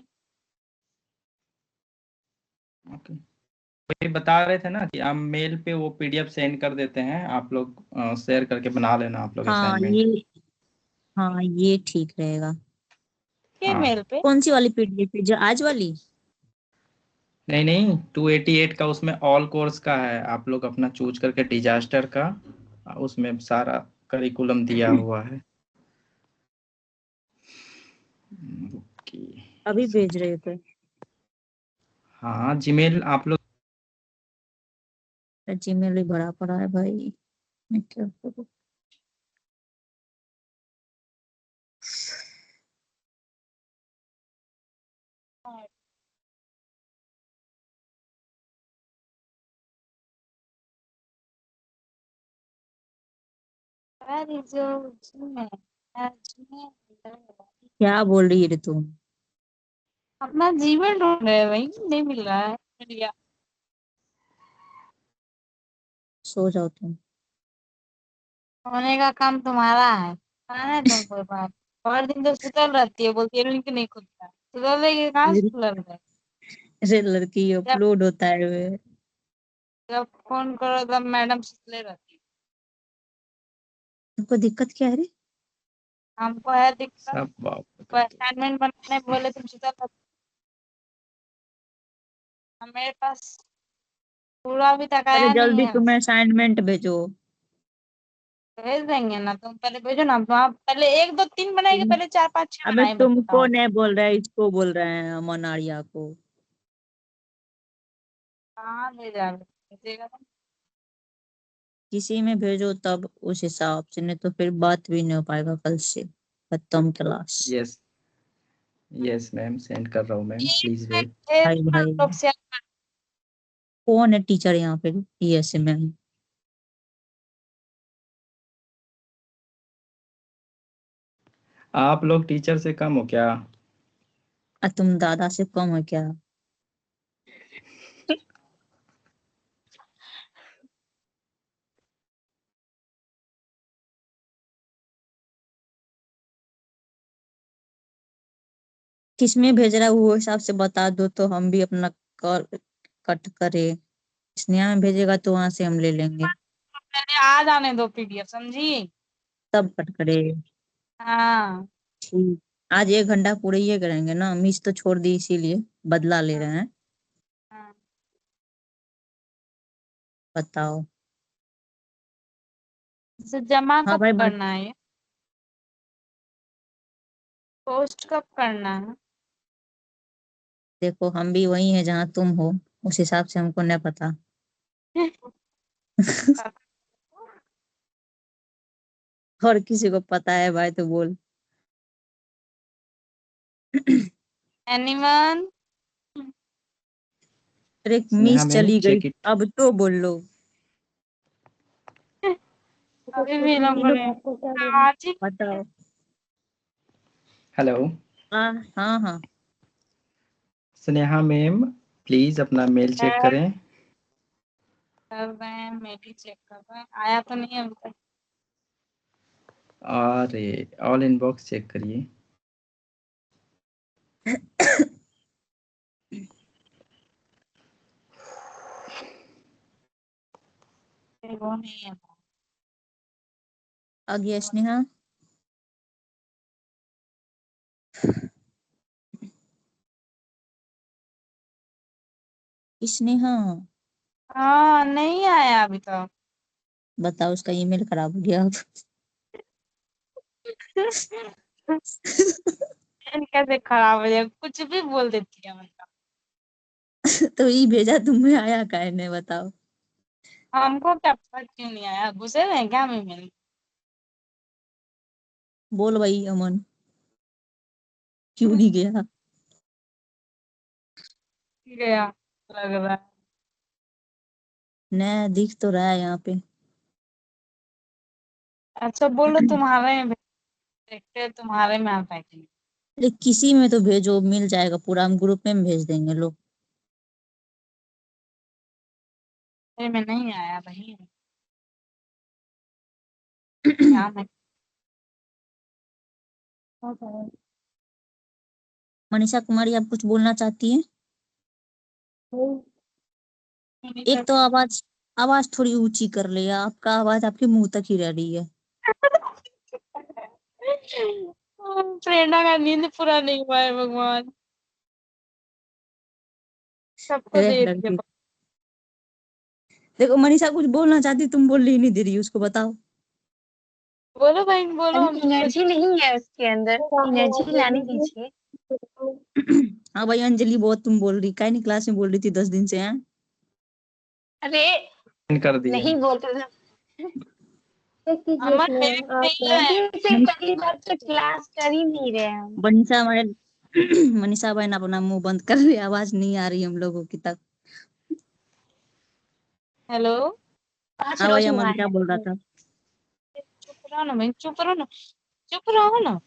ओके। वही बता रहे थे ना कि आप मेल पे वो PDF सेंड कर देते हैं, आप लोग शेयर करके बना लेना आप लोग हाँ असाइनमेंट। ये, हाँ ये ठीक रहेगा। के हाँ मेल पे। कौन सी वाली PDF है, जो आज वाली? नहीं नहीं, 288 का उसमें ऑल कोर्स का है, आप लोग अपना चूज करके डिजास्टर का, उसमें सारा करिकुलम दिया हुआ है। ओके। अभी भेज रहे थे। हाँ जीमेल आप लोग, जीमेल भी भरा पड़ा है भाई, मैं क्या करूँ। अरे जो उसमें उसमें क्या बोल रही है रे तुम? अपना जीवन ढूंढ रहे हैं, वही नहीं मिल रहा है। मिल गया। सो जाओ तुम। होने का काम तुम्हारा है, आना तुम कोई बात। और दिन तो सुतल रहती है, बोलती है लिंक नहीं खुलता है, सुतल रहेगी कहाँ से खुलल है। अरे लड़की अपलोड होता है वे। जब फोन करो तब मैडम सुतले रहती है। तुमको दिक्कत क्या है रे? हमको है दिक्कत, सब बात असाइनमेंट बनाने बोले तुम सुता था। मेरे पास पूरा अभी तक अरे आया नहीं जल्दी है। तुम्हें असाइनमेंट भेजो। भेज देंगे ना, तुम पहले भेजो ना। तो आप पहले 1 2 3 बनाएंगे, पहले 4 5 6 अबे बनाए तुमको बताओ। नहीं बोल रहे, इसको बोल रहे हैं अमन आर्या को। कहाँ भेजा भेजेगा तुम? किसी में भेजो तब उस हिसाब से, नहीं तो फिर बात भी नहीं हो पाएगा कल से। खत्म class. Yes yes ma'am, send कर रहा हूँ मैम, प्लीज वेट। भाई भाई लोग से कौन है टीचर यहाँ पे? Yes ma'am. आप लोग टीचर से कम हो क्या? तुम दादा से कम हो क्या? किसमें भेज रहा है वो हिसाब से बता दो तो हम भी अपना कॉल कट करे। स्नेहा में भेजेगा तो वहां से हम ले लेंगे। पहले आ जाने दो पीडीएफ, समझी? तब कट करे। हाँ। ठीक। आज 1 घंटा पूरे ये करेंगे ना, मिस तो छोड़ दी इसीलिए बदला ले रहे हैं। हाँ। बताओ। इसे जमा हाँ कब भाई करना है? ये पोस्ट कब करना है? देखो हम भी वही है जहाँ तुम हो, उस हिसाब से हमको नहीं पता। और किसी को पता है भाई तो बोल। एनीवन? अरे स्नेहा मिस मैम चली गई, चेक इट। अब तो बोल लो। अभी भी लोगों ने आपको क्या देना? आज ही बताओ। हेलो हाँ हाँ हाँ। स्नेहा मैम, प्लीज अपना मेल चेक करें। कर रहे हैं, मैं भी चेक कर रहा हूँ, आया तो नहीं है अभी तक। और ऑल इनबॉक्स चेक करिए। वो नहीं है। आ गया स्नेहा। स्नेहा हाँ, नहीं आया अभी तक। बताओ, उसका ईमेल खराब हो गया अब। कैसे खराब हो जाए, कुछ भी बोल देती है मतलब। तो ये भेजा तुम्हें, आया काहे नहीं बताओ। हमको क्या पता क्यों नहीं आया, घुसे हुए हैं क्या मैं मिल बोल भाई अमन, क्यों नहीं गया? गया लग रहा है। न दिख तो रहा है यहाँ पे। अच्छा बोलो तुम्हारे में देखते हैं तुम्हारे में आता है कि नहीं। अरे किसी में तो भेजो, मिल जाएगा पूरा, हम ग्रुप में भेज देंगे लोग। मेरे में नहीं आया भाई। क्या मैं मनीषा कुमारी, आप कुछ बोलना चाहती हैं? एक तो आवाज आवाज थोड़ी ऊंची कर लिया, आपका आवाज आपके मुंह तक ही रह रही है। प्रेरणा का नींद पूरा नहीं हुआ है भगवान, सबको अरे दे दिया। लड़की, देखो मनीषा कुछ बोलना चाहती, तुम बोल ही नहीं दे रही, उसको बताओ। बोलो भाई बोलो, हम एनर्जी नहीं है उसके अंदर, एनर्जी लाने दीजिए। हाँ भाई अंजलि, बहुत तुम बोल रही, काहे नहीं क्लास में बोल रही थी 10 दिन से हैं? अरे सेंड कर दिया। नहीं बोलते थे। चेक कीजिए अमन इसमें मेरे में आप। नहीं आया। से पहली बार तो क्लास कर ही नहीं रहे हम। मनीषा बहन मनीषा बहन अपना मुंह बंद कर रही, आवाज नहीं आ रही हम लोगों की तक। हेलो, 5 हाँ भाई रोज हुआ अमन क्या है। बोल रहा था? चुप रहो ना भाई, चुप रहो ना, चुप रहो ना।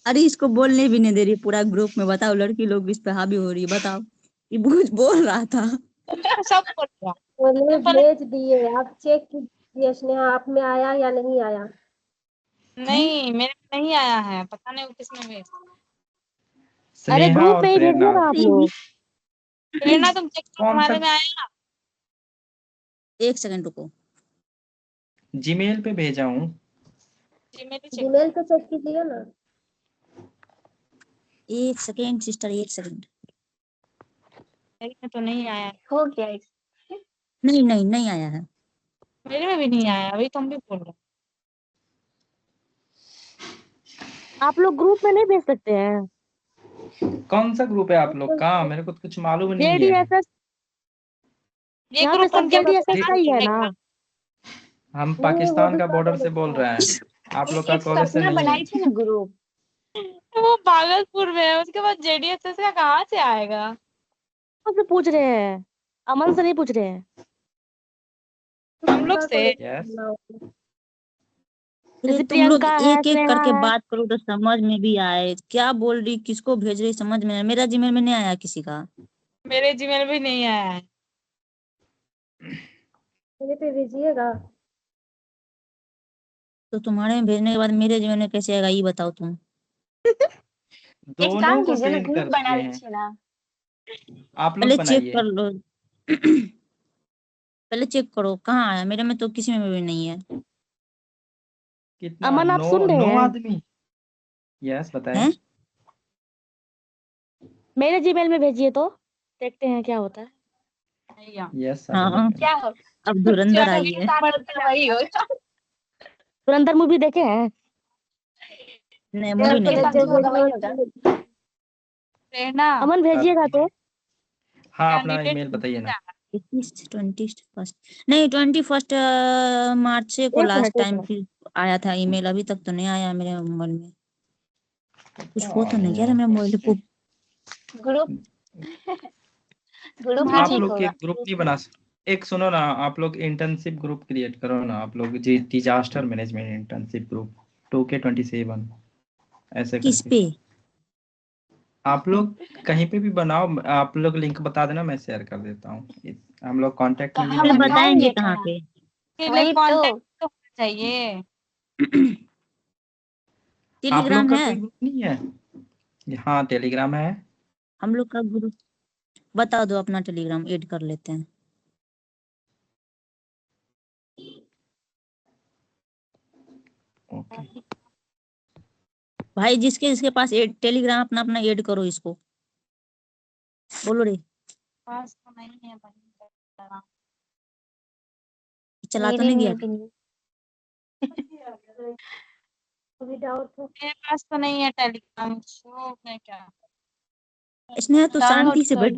अरे इसको बोलने भी नहीं दे रही पूरा ग्रुप में, बताओ लड़की लोग इस पे हावी हो रही है, बताओ। ये कुछ बोल रहा था। सब बोल रहा। बोलिए तो पहले भेज दिए, आप चेक कीजिए स्नेहा, आप में आया या नहीं आया। नहीं, मेरे में नहीं आया है, पता नहीं वो किसने भेजा। अरे स्नेहा ग्रुप और में ही प्रेरणा, भेजिएगा आप लोग। प्रेरणा तुम चेक करो कौन सा तुम्हारे में आया? एक सेकंड रुको। जीमेल पे भेजा हूँ। जीमेल पे चेक जीमेल पे चेक कीजिए ना। एक सेकंड सिस्टर, एक सेकंड। मेरे में तो नहीं आया। हो गया इस नहीं नहीं नहीं आया है। मेरे में भी नहीं आया, अभी तुम भी बोल रहे हो। आप लोग ग्रुप में नहीं भेज सकते हैं? कौन सा ग्रुप है आप लोग का? मेरे को तो कुछ मालूम नहीं है। जेडीएसएस, ये यहाँ पे ग्रुप सब जेडीएसएस का ही है ना? हम नहीं, वो पाकिस्तान का दूसरा बॉर्डर से कॉलेज बोल का है। रहे हैं, आप लोग का एक कॉलेज से सपना नहीं है। बनाई थी ना ग्रुप। वो भागलपुर में है, उसके बाद जेडीएसएस का कहाँ से आएगा? से पूछ रहे हैं, अमन से नहीं पूछ रहे हैं। हम लोग दूसरा से कॉलेज यस। करना होगा। अरे जैसे तुम लोग प्रियंका है, एक एक स्नेहा करके है। बात करो तो समझ में भी आए। क्या बोल रही, किसको भेज रही, समझ में नहीं आया। मेरा जीमेल में नहीं आया किसी का। मेरे जीमेल भी नहीं आया है। मेरे पे भेजिएगा। तो तुम्हारे में भेजने के बाद मेरे जीमेल में कैसे आएगा, ये बताओ तुम। एक दोनों काम को कीजिए ना, सेंड ग्रुप कर बना दिए हैं, लीजिए ना। आप लोग पहले चेक बनाइए। कर लो। पहले चेक करो कहाँ आया। मेरे में तो किसी में भी नहीं है। कितना? अमन आप 9 सुन रहे 9 हैं? आदमी। यस, बताएं। हैं? मेरे जीमेल में भेजिए तो देखते हैं क्या होता है। नहीं आ। यस, हाँ, क्या हो? अब धुरंधर जो आई भी है। साथ होता वही होगा। धुरंधर मूवी देखे हैं? नहीं, जो मूवी नहीं आपके कॉलेज साथ देखी। जब होगा वही होगा। प्रेरणा अमन भेजिएगा तो। हाँ, अपना कैंडिडेट ईमेल बताइए ना। 21 नहीं 21 मार्च को एक लास्ट मिनट, एक टाइम मिनट। फिर आया था ईमेल। अभी तक तो नहीं आया मेरे मोबाइल में। कुछ हो तो नहीं नहीं कह रहा मेरे मोबाइल को। ग्रुप ग्रुप ही आप ठीक लोग होगा। एक ग्रुप नहीं बना एक सुनो ना, आप लोग इंटर्नशिप ग्रुप क्रिएट करो ना। आप लोग disaster management internship group 2K27 ऐसे किस करके पे? आप लोग कहीं पे भी बनाओ। आप लोग लिंक बता देना, मैं शेयर कर देता हूँ। हम लोग कांटेक्ट तो में भी हम फिर रहेंगे। बताएंगे बताएंगे कहाँ कहाँ? पे। के लिए वही तो। कांटेक्ट तो होना चाहिए। आप लोग टेलीग्राम का है? कोई ग्रुप नहीं है? हाँ, टेलीग्राम है। हम लोग का ग्रुप बता दो, अपना टेलीग्राम ऐड कर लेते हैं। ओके। भाई जिसके जिसके पास टेलीग्राम, अपना अपना ऐड करो इसको। बोलो रे। पास तो नहीं है भाई। चला तो मेरे नहीं दिया? में भी नहीं। अभी डाउट है। मेरे पास तो नहीं है टेलीग्राम, तो मैं क्या इसने तो डाउनलोड शांति से कर बैठ।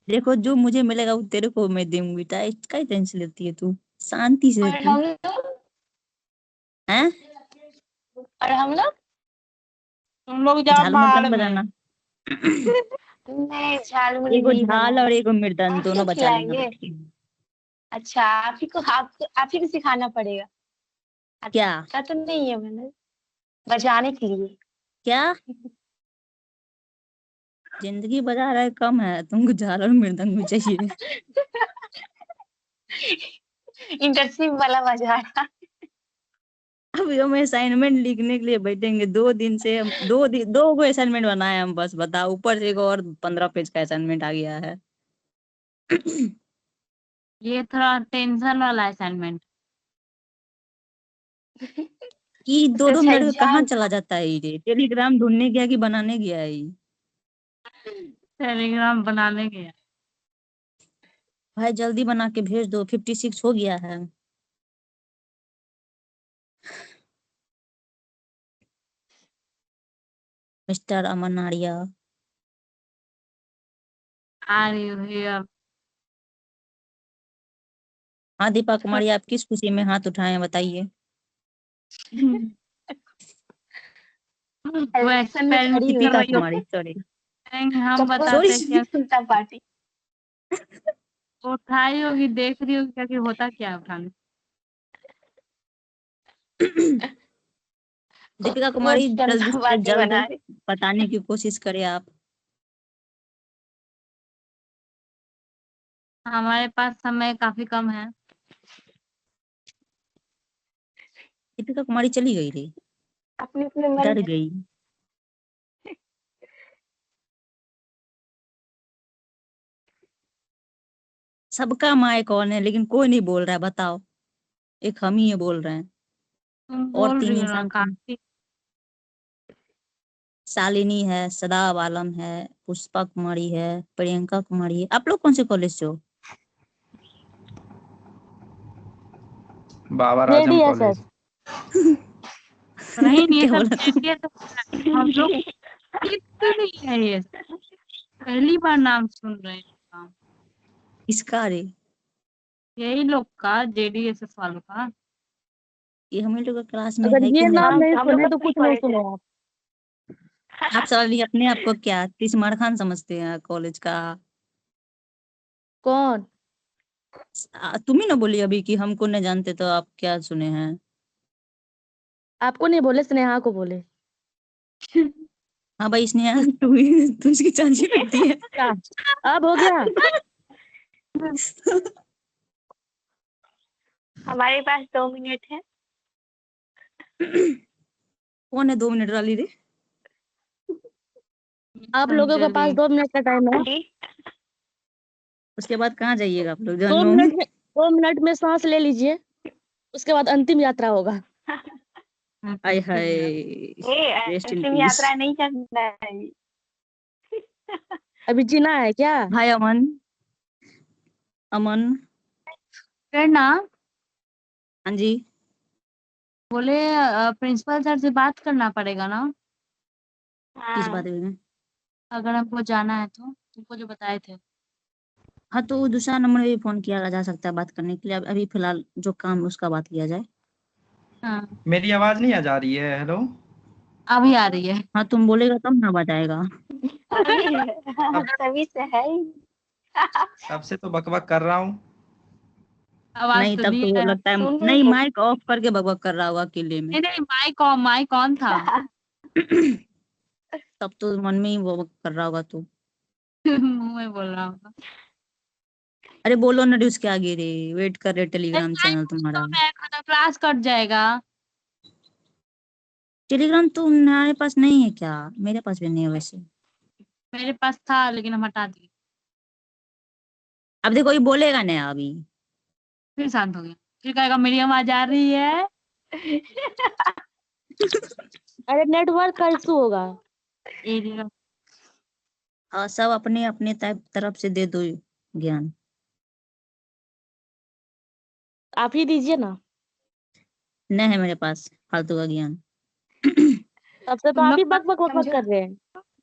देखो जो मुझे मिलेगा वो तेरे को मैं दूंगी। इसका ही टेंशन लेती है तू। शांति से और तू। हम लोग हैं? और हम लोग तुम लोग जाओ झाल भाड़ मर्दन में। बजाना। नहीं, झाल मुड़ी एगो नहीं झाल और बनाएंगे। एगो मृदंग आप क्यों दोनों बजा लेना खिलाएंगे? बैठ के। अच्छा, आप ही को सिखाना पड़ेगा। क्या? आता तो नहीं है मैंने बजाने के लिए। क्या जिंदगी बजा रहा है कम है, तुमको झाल और मृदंग भी चाहिए? इंटर्नशिप वाला बजा रहा। अभी हम असाइनमेंट लिखने के लिए बैठेंगे 2 दिन से। हम 2 गो असाइनमेंट बनाए हम, बस बताओ। ऊपर से एक और 15 पेज का असाइनमेंट आ गया है। ये थोड़ा टेंशन वाला असाइनमेंट। कि दो उससे दो अच्छा मिनट में कहाँ एग्जाम चला था। जाता है ये? टेलीग्राम ढूंढने गया कि बनाने गया है ये? टेलीग्राम बनाने गया। भाई जल्दी बना के भेज दो, 56 हो गया है। मिस्टर अमन आर्या। आ रही हुई अब। हाँ दीपा कुमारी, आप किस खुशी में हाथ उठाए हैं बताइए। वो इलेक्शन में एक्सपेरिमेंट खड़ी हुई दीपिका हूँ। कुमारी, सॉरी। करेंगे, हम सपोर्ट बताते सॉरी। हैं क्या जनता पार्टी। उठाई होगी, देख रही होगी क्या कि होता क्या है उठाने। दीपिका वोट कुमारी, जल्दी जनता से पार्टी जल्द बना रही। बताने की कोशिश करें आप। हमारे पास समय काफी कम है। दीपिका कुमारी चली गई रे। अपने अपने मन डर है। गई। सबका माइक ऑन है लेकिन कोई नहीं बोल रहा है, बताओ। एक हम ही है बोल रहे हैं। तुम और बोल 3 रही हो ना इंसान काफी। शालिनी है, सदाब आलम है, पुष्पा कुमारी है, प्रियंका कुमारी है। आप लोग कौन से कॉलेज से हो? बाबा राजम JDSS कॉलेज। नहीं ये क्या सब बोला तू? ये तो हम लोग तो नहीं है ये सब। पहली बार नाम सुन रहे हैं इसका रे, यही लोग का JDSS वालों का। ये हम लोग का क्लास में अगर है कि ये नाम नहीं? नहीं हम लोग सुने का तो फ्री कुछ नहीं कॉलेज है। सुने आप। आप सवाल अपने आप को क्या तिस्मार खान समझते हैं कॉलेज का? कौन? तुम ही ना बोली अभी कि हमको नहीं जानते, तो आप क्या सुने हैं? आपको नहीं बोले, स्नेहा को बोले। हाँ भाई स्नेहा, तू इसकी चाची लगती है। क्या अब हो गया? हमारे पास 2 मिनट है। कौन है 2 मिनट वाली रे? आप लोगों के पास 2 मिनट का टाइम है। आंटी उसके बाद कहाँ जाइएगा आप लोग? 2 जन्नों मिनट में 2 मिनट में सांस ले लीजिए, उसके बाद अंतिम यात्रा होगा। आय हाय, ये रेस्ट इन अंतिम पीस। यात्रा नहीं करना है। अभी जीना है क्या? हाय अमन। अमन, ना हाँ जी। बोले प्रिंसिपल सर से बात करना पड़ेगा ना किस हाँ बात में? अगर हमको जाना है तो, तुमको जो बताए थे। हाँ तो दूसरा नंबर भी फोन किया जा सकता है बात करने के लिए। अभी फिलहाल जो काम है उसका बात किया जाए। हाँ मेरी आवाज नहीं आ जा रही है? हेलो। अभी आ रही है। हाँ तुम बोलेगा तब ना बताएगा। तभी से है ही। तब से तो बकबक कर रहा हूँ। आवाज नहीं तो तब दी तो है। लगता है सुन नहीं, रही माइक ऑफ करके बकबक कर रहा होगा अकेले में। नहीं नहीं माइक ऑन था। तब तो मन में ही बकबक कर रहा होगा तू। मुंह में बोल रहा हूँ। अरे बोलो ना रे उसके आगे रे, वेट कर रहे टेलीग्राम टाइम चैनल कुछ तुम्हारा। तो मैं खाता क्लास कट जाएगा। टेलीग्राम तो तुम्हारे पास नहीं है क्या? मेरे पास भी नहीं है वैसे। मेरे पास था लेकिन हम हटा दिए। अब देखो ये बोलेगा नहीं अभी। फिर शांत हो गया, फिर कहेगा मेरी आवाज आ रही है। अरे नेटवर्क का इशू होगा। एरिया हाँ सब अपने अपने तरफ से दे दो ज्ञान। आप ही दीजिए ना। नहीं है मेरे पास फालतू का ज्ञान। तब से तो तुम आप लोग ही का बक बक बक बक समझो। कर रहे हैं।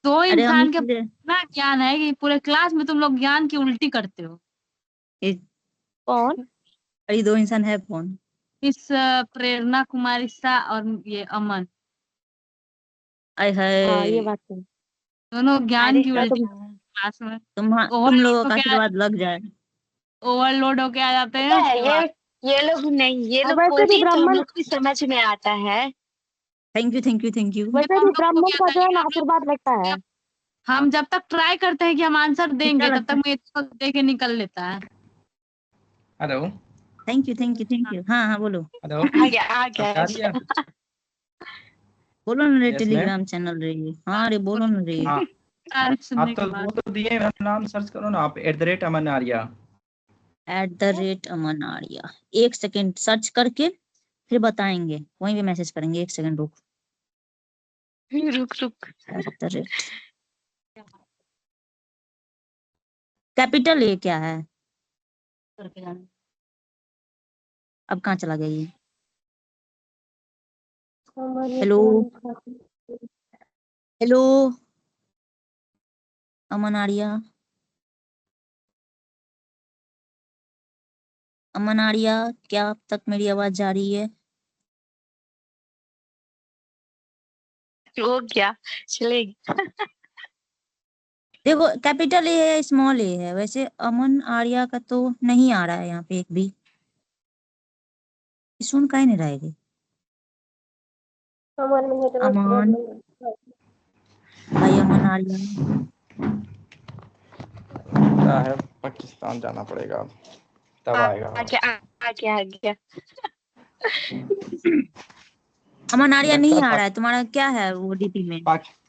दो अरे हम इंसान के इसलिए इतना ज्ञान है कि पूरे क्लास में तुम लोग ज्ञान की उल्टी करते हो। कौन? अरे 2 इंसान है कौन? इस प्रेरणा कुमारी सा और ये अमन, आय हाँ ये हाय, बात तो है। दोनों ज्ञान अरे की क्या उल्टी तुम क्लास में तुम ओवरलोड लोगों का होके आशीर्वाद लग जाए। होके आ जाते हैं पता है उसके बाद। ये लोग नहीं, ये लोग वैसे बोलते भी हैं तो हम ब्राह्मण लोग को भी समझ में आता है। Thank you thank you thank you. ये वैसे तो हम भी लोग को ब्राह्मण भी का आता है जो है लेकिन ना हम लोग आशीर्वाद लगता है। हम जब तक ट्राई करते हैं कि हम आंसर कितना देंगे तब लगता तक है? मेरे को दे के निकल लेता है। Hello. Thank you thank you thank you. हाँ हाँ बोलो। हेलो। आ अब गया जा रही है? बोलो ना रे, यस मैम। टेलीग्राम चैनल रे। हाँ रे बोलो ना रे। हाँ तारीफ आप सुनने तो के वो बाद तो दिए, नाम सर्च करो ना आप, @अमन आर्या। @अमन आर्या। 1 सेकेंड सर्च करके फिर बताएंगे, वहीं पे मैसेज करेंगे। 1 सेकेंड रुक। रुक रुक। @ कैपिटल ए क्या है? करके जाना। अब कहाँ चला गया ये? हमारे हेलो इतना हेलो अमन आर्या। अमन आर्या, क्या अब तक मेरी आवाज जा रही है? हो गया चलेगी। देखो कैपिटल ए है स्मॉल ए है, वैसे अमन आर्या का तो नहीं आ रहा है यहाँ पे एक भी। सुन का ही नहीं रहेगी। हमारे में नेटवर्क अमन प्रॉब्लम है। भाई, अमन आर्या। लगता है पाकिस्तान जाना पड़ेगा अब, तब आएगा आ आवाज। गया आ गया आ गया। अमन आर्या लगता नहीं है आ रहा है तुम्हारा, क्या है वो डीपी में?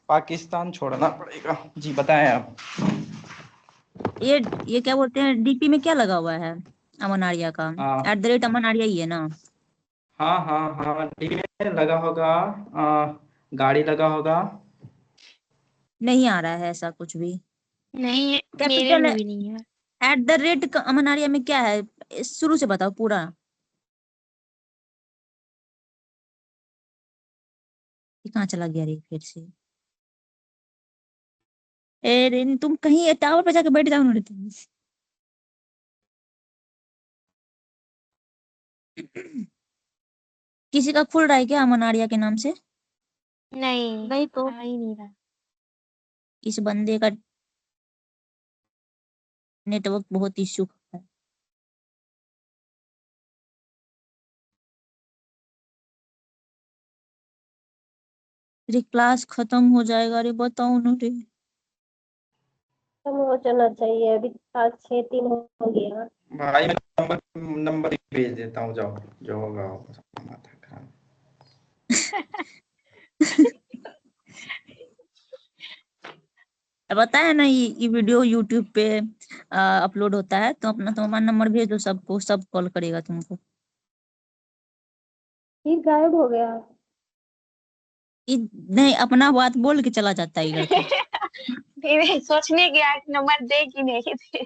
पाकिस्तान छोड़ना पड़ेगा। जी बताएं आप। ये क्या बोलते हैं, डीपी में क्या लगा हुआ है अमन आर्या का? हाँ @ अमन आर्या ही है ना? हाँ हाँ हाँ, डीपी में लगा होगा, गाड़ी लगा होगा। नहीं आ रहा है ऐसा कुछ भी। नहीं, मेरे कैपिटल में भी नहीं है। @ अमन आर्या में क्या है, शुरू से बताओ पूरा। ये कहाँ चला गया रे फिर से? अरे तुम कहीं टावर पे जाके बैठ जाओ ना रे तुम। किसी का खुल रहा है क्या अमन आर्या के नाम से? नहीं, नहीं तो आ ही नहीं रहा। इस बंदे का नेटवर्क बहुत इश्यू है। अरे क्लास खत्म हो जाएगा रे, बताओ ना रे। खत्म हो जाना चाहिए, अभी 5-6 दिन हो गया। भाई मैं नंबर भेज देता हूँ, जाओ जो होगा होगा, माथा खराब। बताया ना, ये वीडियो यूट्यूब पे अपलोड होता है, तो अपना तुम्हारा नंबर भेज दो सबको, सब कॉल करेगा तुमको। फिर गायब हो गया। नहीं, अपना बात बोल के चला जाता है इधर से। फिर सोचने गया कि नंबर दे कि नहीं दे।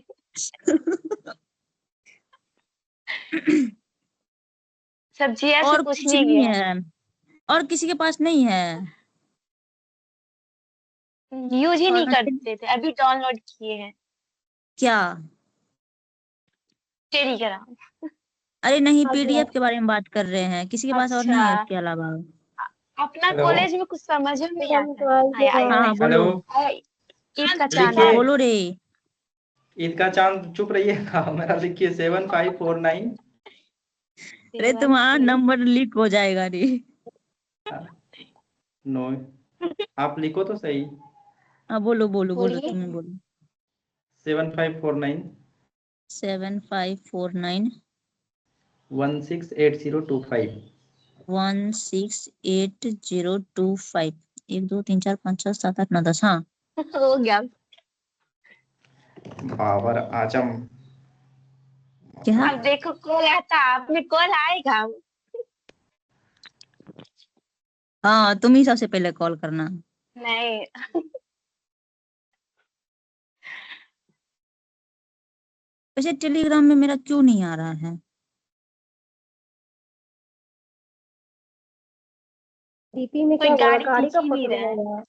सब्जिया से और कुछ पूछने नहीं गया। है, और किसी के पास नहीं है। यूज ही और नहीं करते थे, अभी डाउनलोड किए हैं क्या? टेलीग्राम। अरे नहीं, आज पीडीएफ के बारे में बात कर रहे हैं, किसी के पास और अच्छा, नहीं है इसके अलावा। अपना हेलो कॉलेज में कुछ समझ में नहीं हम आता तो है। आइए आया हाँ आया हाँ हेलो, बोलो। आया, ईद का चांद हाँ लिखिए, आया। बोलो रे। ईद का चांद, चुप रहिएगा। मेरा लिखिए 7549। अरे तुम्हारा नंबर लीक हो जाएगा रे। नो, आप लिखो तो सही। हाँ बोलो बोलो बोलो, बोलिए। तुम्हें बोलो। 7549 7549 168025। 168025। 1 2 3 4 5 6 7 8 9 10। हाँ हो गया। बाबर आजम। क्या? अब देखो कॉल आता, आपने कॉल आएगा। हाँ तुम ही सबसे पहले कॉल करना। नहीं, वैसे टेलीग्राम में मेरा क्यों नहीं आ रहा है? डीपी में कोई क्या बोला, गाड़ी गाड़ी खींच का ही नहीं फोटो रहा है, लगाया है?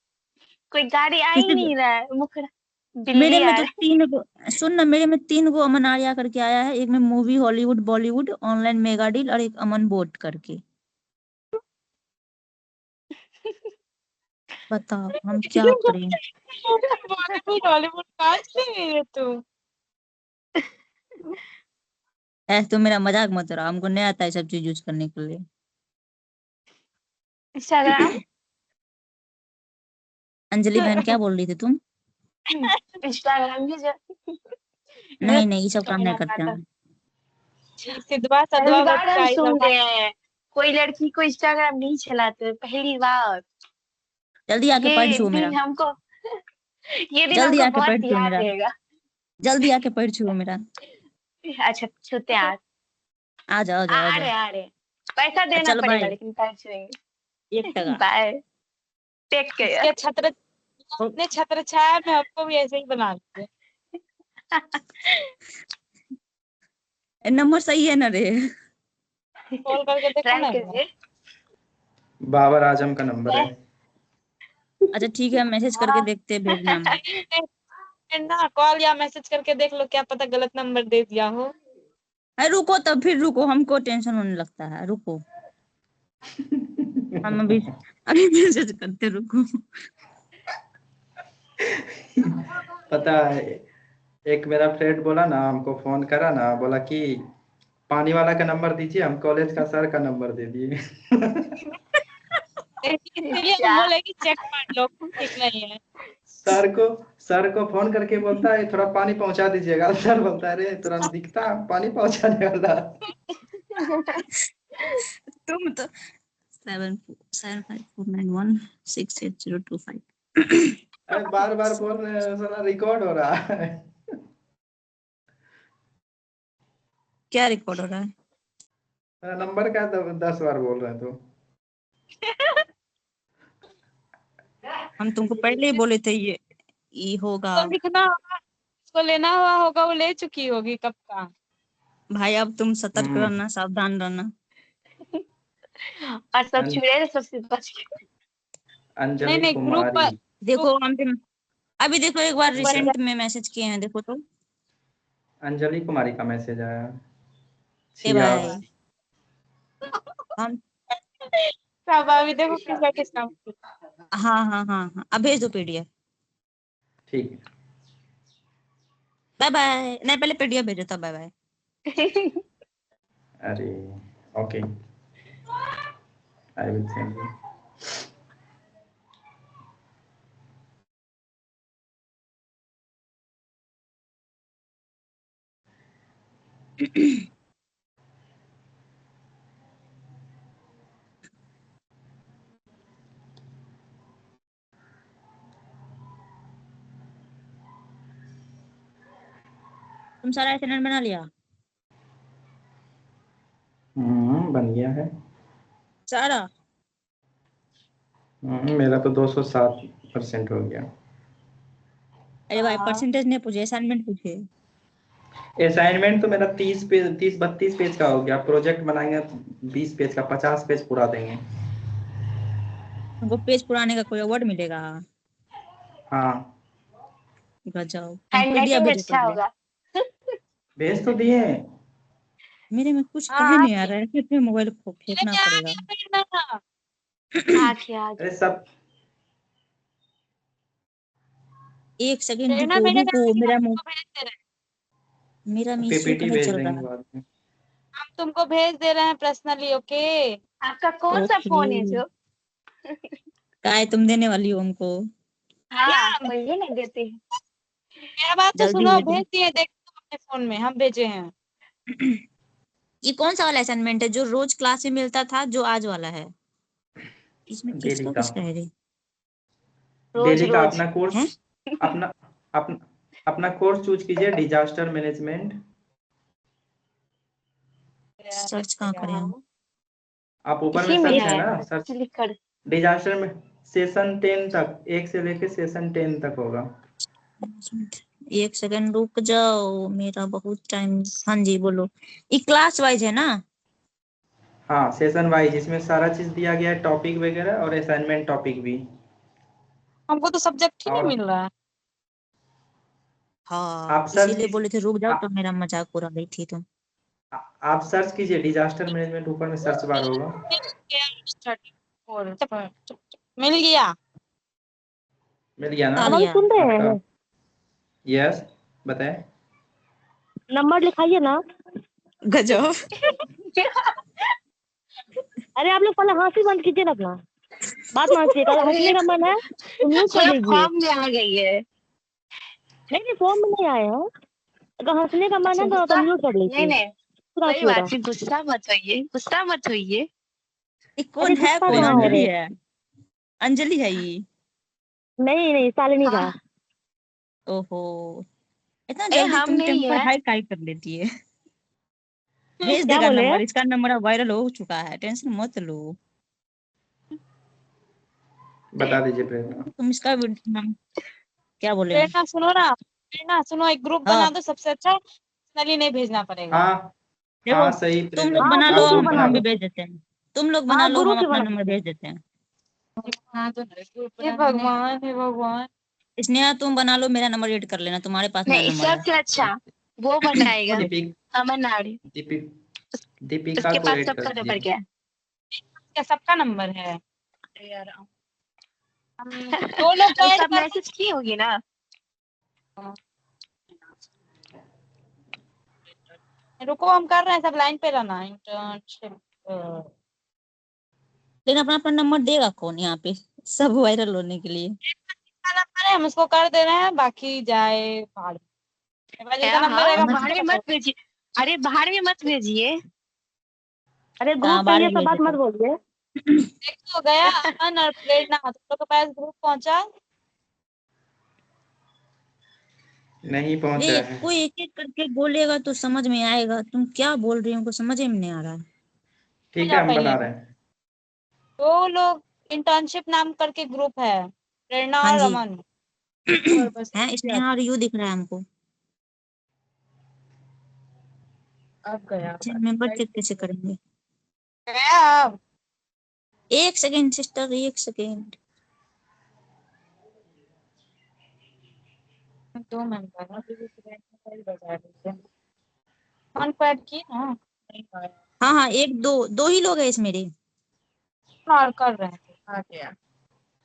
कोई गाड़ी आ ही किसी नहीं रहा है, मुखड़ा मेरे बिल्ली में आ तो रहा 3 गो, सुन ना, मेरे में 3 गो अमन आर्या करके आया है। एक में movie, Hollywood, Bollywood, online mega deal, और एक अमन बोट करके। बताओ हम है। क्या करें? बॉलीवुड हॉलीवुड कहाँ चले गई है तुम? ऐसे तो मेरा मजाक मत उड़ाओ, हमको नहीं आता है सब चीज यूज करने के लिए। इंस्टाग्राम। अंजलि बहन क्या बोल रही थी तुम? इंस्टाग्राम भी जो नहीं नहीं, ये सब काम नहीं बना करते पाता। हैं। सिद्धवा पहली सदवा बार हम बच्चा सुन एकदम। रहे हैं कोई लड़की को इंस्टाग्राम नहीं चलाते, पहली बार। जल्दी आके पढ़ ये छुओ मेरा, दिन हमको ये दिन जल्दी हमको आके बहुत पढ़ छुओ याद मेरा, रहेगा। जल्दी आके पढ़ छुओ मेरा। अच्छा छूते आज। आ जाओ आ जाओ आ आ जाओ। रहे आ रहे। पैसा देना चल पड़ेगा बाय, लेकिन पैसे छुएंगे। 1 टका। Bye, take care. इसके छत्र, अपने छत्र छाया में हमको भी ऐसे ही बना लीजिए। नंबर सही है ना रे? कॉल करके देखो ट्राई ना एक बार। कीजिए। बाबर आजम का नंबर है। अच्छा ठीक है, मैसेज करके देखते हैं, भेजना। ना कॉल या मैसेज करके देख लो, क्या पता गलत नंबर दे दिया हो। अरे रुको, तब फिर रुको, हमको टेंशन होने लगता है, रुको। हम अभी अभी मैसेज करते, रुको। पता है, एक मेरा फ्रेंड बोला ना, हमको फोन करा ना, बोला कि पानी वाला का नंबर दीजिए, हम कॉलेज का सर का नंबर दे दिए। इसीलिए हम क्या? बोले कि चेक कर लो, ठीक नहीं है। सर को फोन करके बोलता है थोड़ा पानी पहुंचा दीजिएगा। सर बोलता है अरे तुरंत दिखता पानी पहुंचाने वाला। तुम तो 77549168025। अरे बार बार बोल रहे हैं, साला रिकॉर्ड हो रहा है। क्या रिकॉर्ड हो रहा है? मेरा नंबर क्या 10 बार बोल रहे हैं तो। हम तुमको पहले ही बोले थे ये होगा। तो लिखना होगा, उसको लेना हुआ होगा, वो ले चुकी होगी कब का। भाई अब तुम सतर्क हम्म। रहना, सावधान रहना। और सब छुड़े सबसे बच गए। अंजलि नहीं ग्रुप पर कुमारी। देखो अंतिम, अभी देखो एक बार पर रिसेंट में मैसेज किए हैं, देखो तो। अंजलि कुमारी का मैसेज आया। ए भाई हम सब अभी देखो किसका किसका। हाँ हाँ हाँ हाँ, अब भेज दो पीडीएफ। ठीक है। Bye bye. नहीं पहले पीडीएफ भेजो तब बाय बाय। अरे okay, I will send you. तुम सारा असाइनमेंट बना लिया? बन गया है। सारा? मेरा तो 207% हो गया। अरे भाई परसेंटेज नहीं पूछे, असाइनमेंट पूछे। असाइनमेंट तो मेरा 30-32 पेज का हो गया। प्रोजेक्ट बनाएंगे 20 पेज का, 50 पेज पूरा देंगे। तुमको पेज पुराने का कोई अवार्ड मिलेगा? हाँ गजब। पीडीएफ हैंडराइटिंग भेजो अच्छा पहले। होगा। भेज तो दिए। मेरे में कुछ हाँ कहे नहीं आ रहा है, फिर मोबाइल को फेंकना क्या पड़ेगा। क्या अरे सब एक सेकंड प्रेरणा रुको मेरे रुको, में मेरा तुमको भेज दे रहे हैं। मेरा में इश्यू पीपीटी कहे भेज चल रहा देंगे है। बाद में। हम तुमको भेज दे रहे हैं पर्सनली, ओके। आपका कौन सा ओके फोन है जो? काय तुम देने वाली हो हमको? हाँ मुझे नहीं देती। मेरा बात तो जल्दी सुनो, भेजो। भेज दिए, देखो अपने फोन में हम भेजे हैं। ये कौन सा वाला असाइनमेंट है जो रोज क्लास में मिलता था, जो आज वाला है? इसमें डेली किसका का, किसका है रे? रोज का रोज। अपना कोर्स, हैं? अपना अपना अपना कोर्स चूज कीजिए, डिजास्टर मैनेजमेंट। सर्च कहाँ करें हम? आप ऊपर में इसी में सर्च है है, ना, सर्च क्लिक कर। डिजास्टर में। सेशन 10 तक, 1 से लेके सेशन 10 तक होगा। एक सेकंड रुक जाओ, मेरा बहुत टाइम। हाँ जी बोलो। ये क्लास वाइज है ना? हाँ सेशन वाइज, इसमें सारा चीज दिया गया है, टॉपिक वगैरह और असाइनमेंट टॉपिक भी। हमको तो सब्जेक्ट ही नहीं और मिल रहा है। हाँ आप सर्च इसीलिए बोले थे रुक जाओ, तो मेरा मजाक उड़ा रही थी तुम। आप सर्च कीजिए डिजास्टर मैनेजमेंट, ऊपर में सर्च बार होगा। मिल गया। मिल गया ना तालिया। सुन रहे आपका? हैं? यस बताएं। नंबर लिखाइए ना। गजब। अरे आप लोग पहले हंसी बंद कीजिए ना अपना, बात मानिए। अगर हंसने का मन है तो म्यूट कर पूरा लीजिए। फॉर्म में आ गई है। नहीं फॉर्म में नहीं आए हैं। अगर हंसने का मन है तो गुस्सा म्यूट कर नहीं लीजिए, नहीं, पूरा कोई हंसिएगा। बात नहीं, गुस्सा मत होइए, गुस्सा मत होइए। ये अरे कौन है? गुस्सा कौन? ठीक कहाँ हो है। अंजलि रहे? है? अंजलि है ये? नहीं शालिनी का। ओहो, इतना ए जल्दी हम तुम नहीं टेम्पर है। हाई काहे कर लेती है? भेज क्या देगा बोले? नंबर, इसका नंबर अब वायरल हो चुका है, टेंशन मत लो। बता दीजिए प्रेरणा। तुम इसका नाम क्या बोले हम? प्रेरणा सुनो ना, प्रेरणा सुनो, एक ग्रुप हाँ बना दो, सबसे अच्छा पर्सनली नहीं भेजना पड़ेगा। हाँ देखो हाँ सही तुम लोग प्रेरणा, हाँ बना लो, ग्रुप ही आप बना हम भी दो। भेज देते हैं। तुम लोग बना हाँ लो, हम ग्रुप ही अपना बना नंबर दो। भेज देते हैं। हे भगवान, हे भगवान। स्नेहा तुम बना लो, मेरा नंबर ऐड कर लेना, तुम्हारे पास मेरा नहीं नंबर है। सबसे अच्छा वो बनाएगा, अमन नाड़ी। दीपिका उसके को पास ऐड कर सबका नंबर दीजिए। क्या है? क्या सबका नंबर है? यार हम दो वो लोग ऐड सब कर। मैसेज की होगी ना। रुको हम कर रहे हैं, सब लाइन पे रहना। इंटर्नशिप लेकिन अपना अपना नंबर देगा कौन यहाँ पे, सब वायरल होने के लिए? का नंबर है, हम उसको कर दे रहे हैं, बाकी जाए पहाड़। जिसका नंबर हाँ रहेगा अमन बाहर में मत भेजिए। अरे बाहर में मत भेजिए। अरे कहाँ ग्रुप पे बाहर ये में सब भेज बात देते मत हैं। बोलिए। देखो गया अमन और प्रेरणा, तुम लोग के पास ग्रुप पहुंचा। नहीं पहुंचा ये है। कोई एक एक करके बोलेगा तो समझ में आएगा। तुम क्या बोल रही हो हमको समझ में नहीं आ रहा है। ठीक है जा हम पहले बना रहे हैं। दो लोग इंटर्नशिप नाम करके ग्रुप है, प्रेरणा हाँ और जी। अमन। और बस है स्नेहा और यू दिख रहा है हमको। अब गया मेंबर चेक कैसे करेंगे? अब एक सेकेंड सिस्टर, एक सेकेंड। 2 मेंबर अभी भी बजा रही है। मन को ऐड की ना, नहीं पाया। हाँ हाँ, एक दो दो ही लोग हैं इसमें मेरे। और कर रहे थे, आ गया,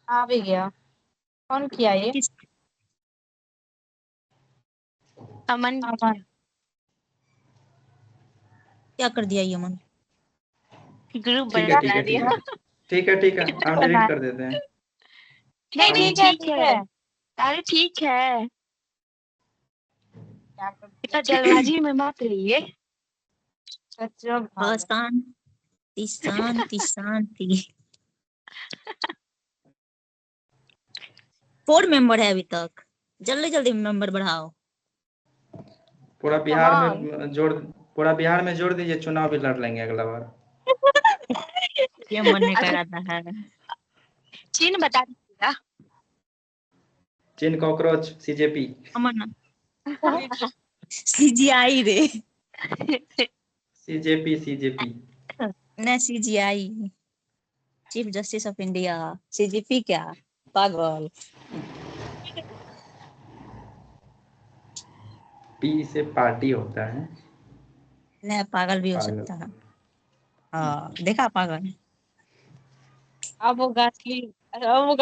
आ भी गया। कौन किया ये? किस अमन अमन। क्या कर दिया ये मन? ग्रुप ठीक है ठीक बना है ठीक दिया। है ठीक है ठीक है, हम डिलीट कर देते हैं। नहीं नहीं ठीक है ठीक ठीक है। है। अरे ठीक है, क्या कर इतना जल्दबाजी में मत रहिए। दिया? शांति शांति शांति। 4 मेंबर है अभी तक। जल्दी जल्दी मेंबर बढ़ाओ। पूरा बिहार कमान में जोड़, पूरा बिहार में जोड़ दीजिए, चुनाव भी लड़ लेंगे अगला बार। ये मन ने अच्छा, करा था है। चिन्ह बता दीजिएगा। चीन कॉकरोच सीजेपी। अमन सीजीआई रे। CJP CJP. न CGI, chief justice of India. CGP क्या, पागल। पी से पार्टी होता है। न पागल भी हो पागल। सकता है। हाँ देखा पागल। अब वो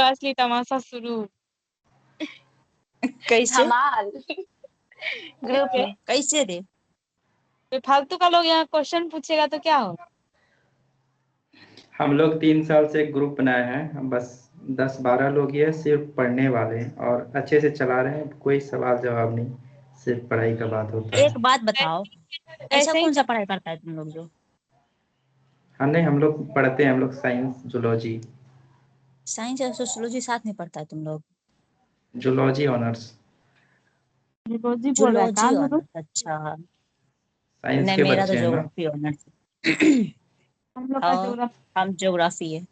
असली तमाशा शुरू। कैसे धमाल ग्रुप के में। कैसे रे? कोई फालतू का लोग यहाँ क्वेश्चन पूछेगा तो क्या हो? हम लोग 3 साल से एक ग्रुप बनाए हैं, हम बस 10-12 लोग ही है, सिर्फ पढ़ने वाले हैं और अच्छे से चला रहे हैं, कोई सवाल जवाब नहीं, सिर्फ पढ़ाई का बात होता है। एक बात बताओ, ऐसा ऐसे ही कौन सा पढ़ाई करता है तुम लोग जो? हाँ नहीं, हम लोग पढ़ते हैं, हम लोग साइंस जूलॉजी। साइंस और सोशियोलॉजी साथ में पढ़ता है तुम लोग? Zoology honours. जूलॉजी बोल रहा है जूलॉजी कान में ऑनर्स, अच्छा। साइंस नहीं के मेरा तो बच्चे हैं ना। Geography honours. हम लोग का और ज्योग्राफी। हम ज्योग्राफी है।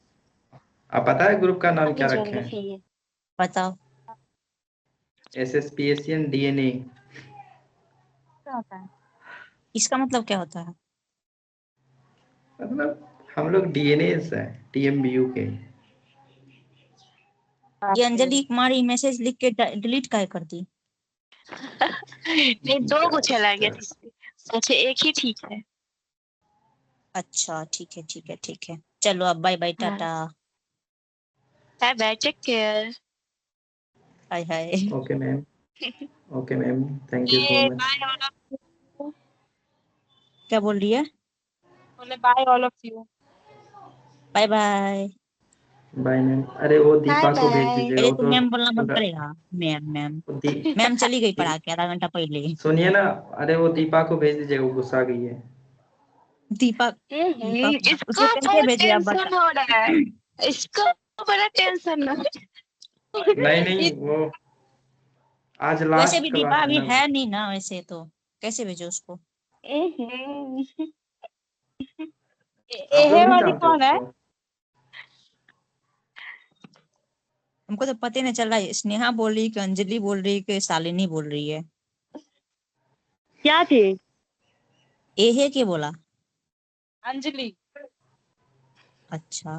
आप पता है ग्रुप का नाम अभी क्या रखे हैं? ज्योग्राफी है। बताओ SSPACN DNA। क्या होता है? इसका मतलब क्या होता है? मतलब हम लोग DNA से हैं, TMBU के। ये अंजलि कुमारी मैसेज लिख के डिलीट काहे कर दी? नहीं, 2 को चला गया था इसलिए सोचे एक ही ठीक है। अच्छा ठीक है ठीक है ठीक है, चलो अब बाय बाय हाँ, टाटा। Bye bye, take care. Hi hi. Okay ma'am, okay ma'am, thank you so much. Bye all of you. क्या बोल रही है? बोले bye all of you. Bye bye. Bye ma'am. अरे वो बाय दीपा को भेज बाय। दीजिएगा, अरे वो तू तो मैम बोलना बंद पूरा करेगा? Ma'am ma'am. वो दी, मैम चली गई दी, पढ़ा के आधा घंटा पहले। सुनिए ना, अरे वो दीपा को भेज दीजिएगा, वो गुस्सा गई है। दीपक दीपक उसको इसको कैसे बहुत भेजे आप बता। टेंशन हो रहा है, इसको बड़ा टेंशन हो नहीं नहीं, वो आज वैसे भी लास्ट दीपा क्लास है अभी ना। है नहीं ना, वैसे तो कैसे भेजो उसको? आप लोग एहे नहीं वाली जानते कौन है? उसको? हमको तो पता ही नहीं चल रहा है। स्नेहा बोल रही कि अंजलि बोल रही कि शालिनी बोल रही है। क्या चीज? एहे के बोला? अंजलि। अच्छा।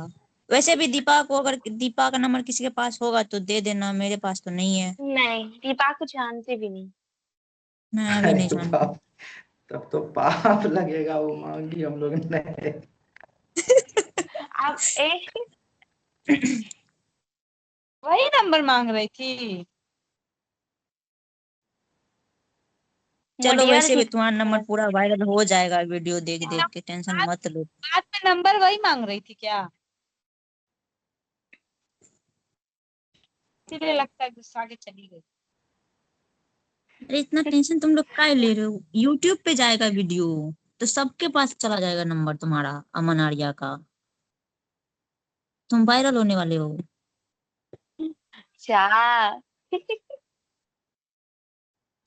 वैसे भी दीपा को, अगर दीपा का नंबर किसी के पास होगा तो दे देना, मेरे पास तो नहीं है। नहीं, दीपा को जानते भी नहीं। मैं अभी नहीं अरे जानती। बाप, तब तो पाप लगेगा, वो मांगी हम लोग ने। आप ए वही नंबर मांग रही थी। चलो मोडियर वैसे भी भी तुम्हारा नंबर पूरा वायरल हो जाएगा वीडियो देख देख के, टेंशन बाद मत लो। बाद में नंबर वही मांग रही थी क्या? इसीलिए लगता है गुस्सा के चली गई। अरे इतना टेंशन तुम लोग काहे ले रहे हो? यूट्यूब पे जाएगा वीडियो तो सबके पास चला जाएगा नंबर तुम्हारा, अमन आर्या का। तुम वायरल होने वाले हो। अच्छा।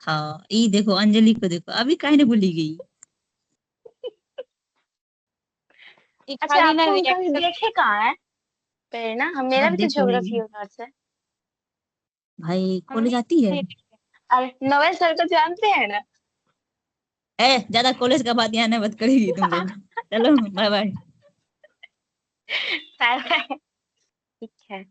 हाँ ये देखो अंजलि को देखो अभी काहे ने भूली गई। ये अच्छा खाली ना आपको उनका रिएक्शन देखे कहाँ है प्रेरणा? मेरा मत भी तो देखो ज्योग्राफी उधर से। भाई हम कॉलेज नहीं आती है। देखे। अरे नोवेल सर को जानते हैं ना? ए ज्यादा कॉलेज का बात यहाँ मत करेगी तुम लोग। चलो बाय बाय। ठीक है।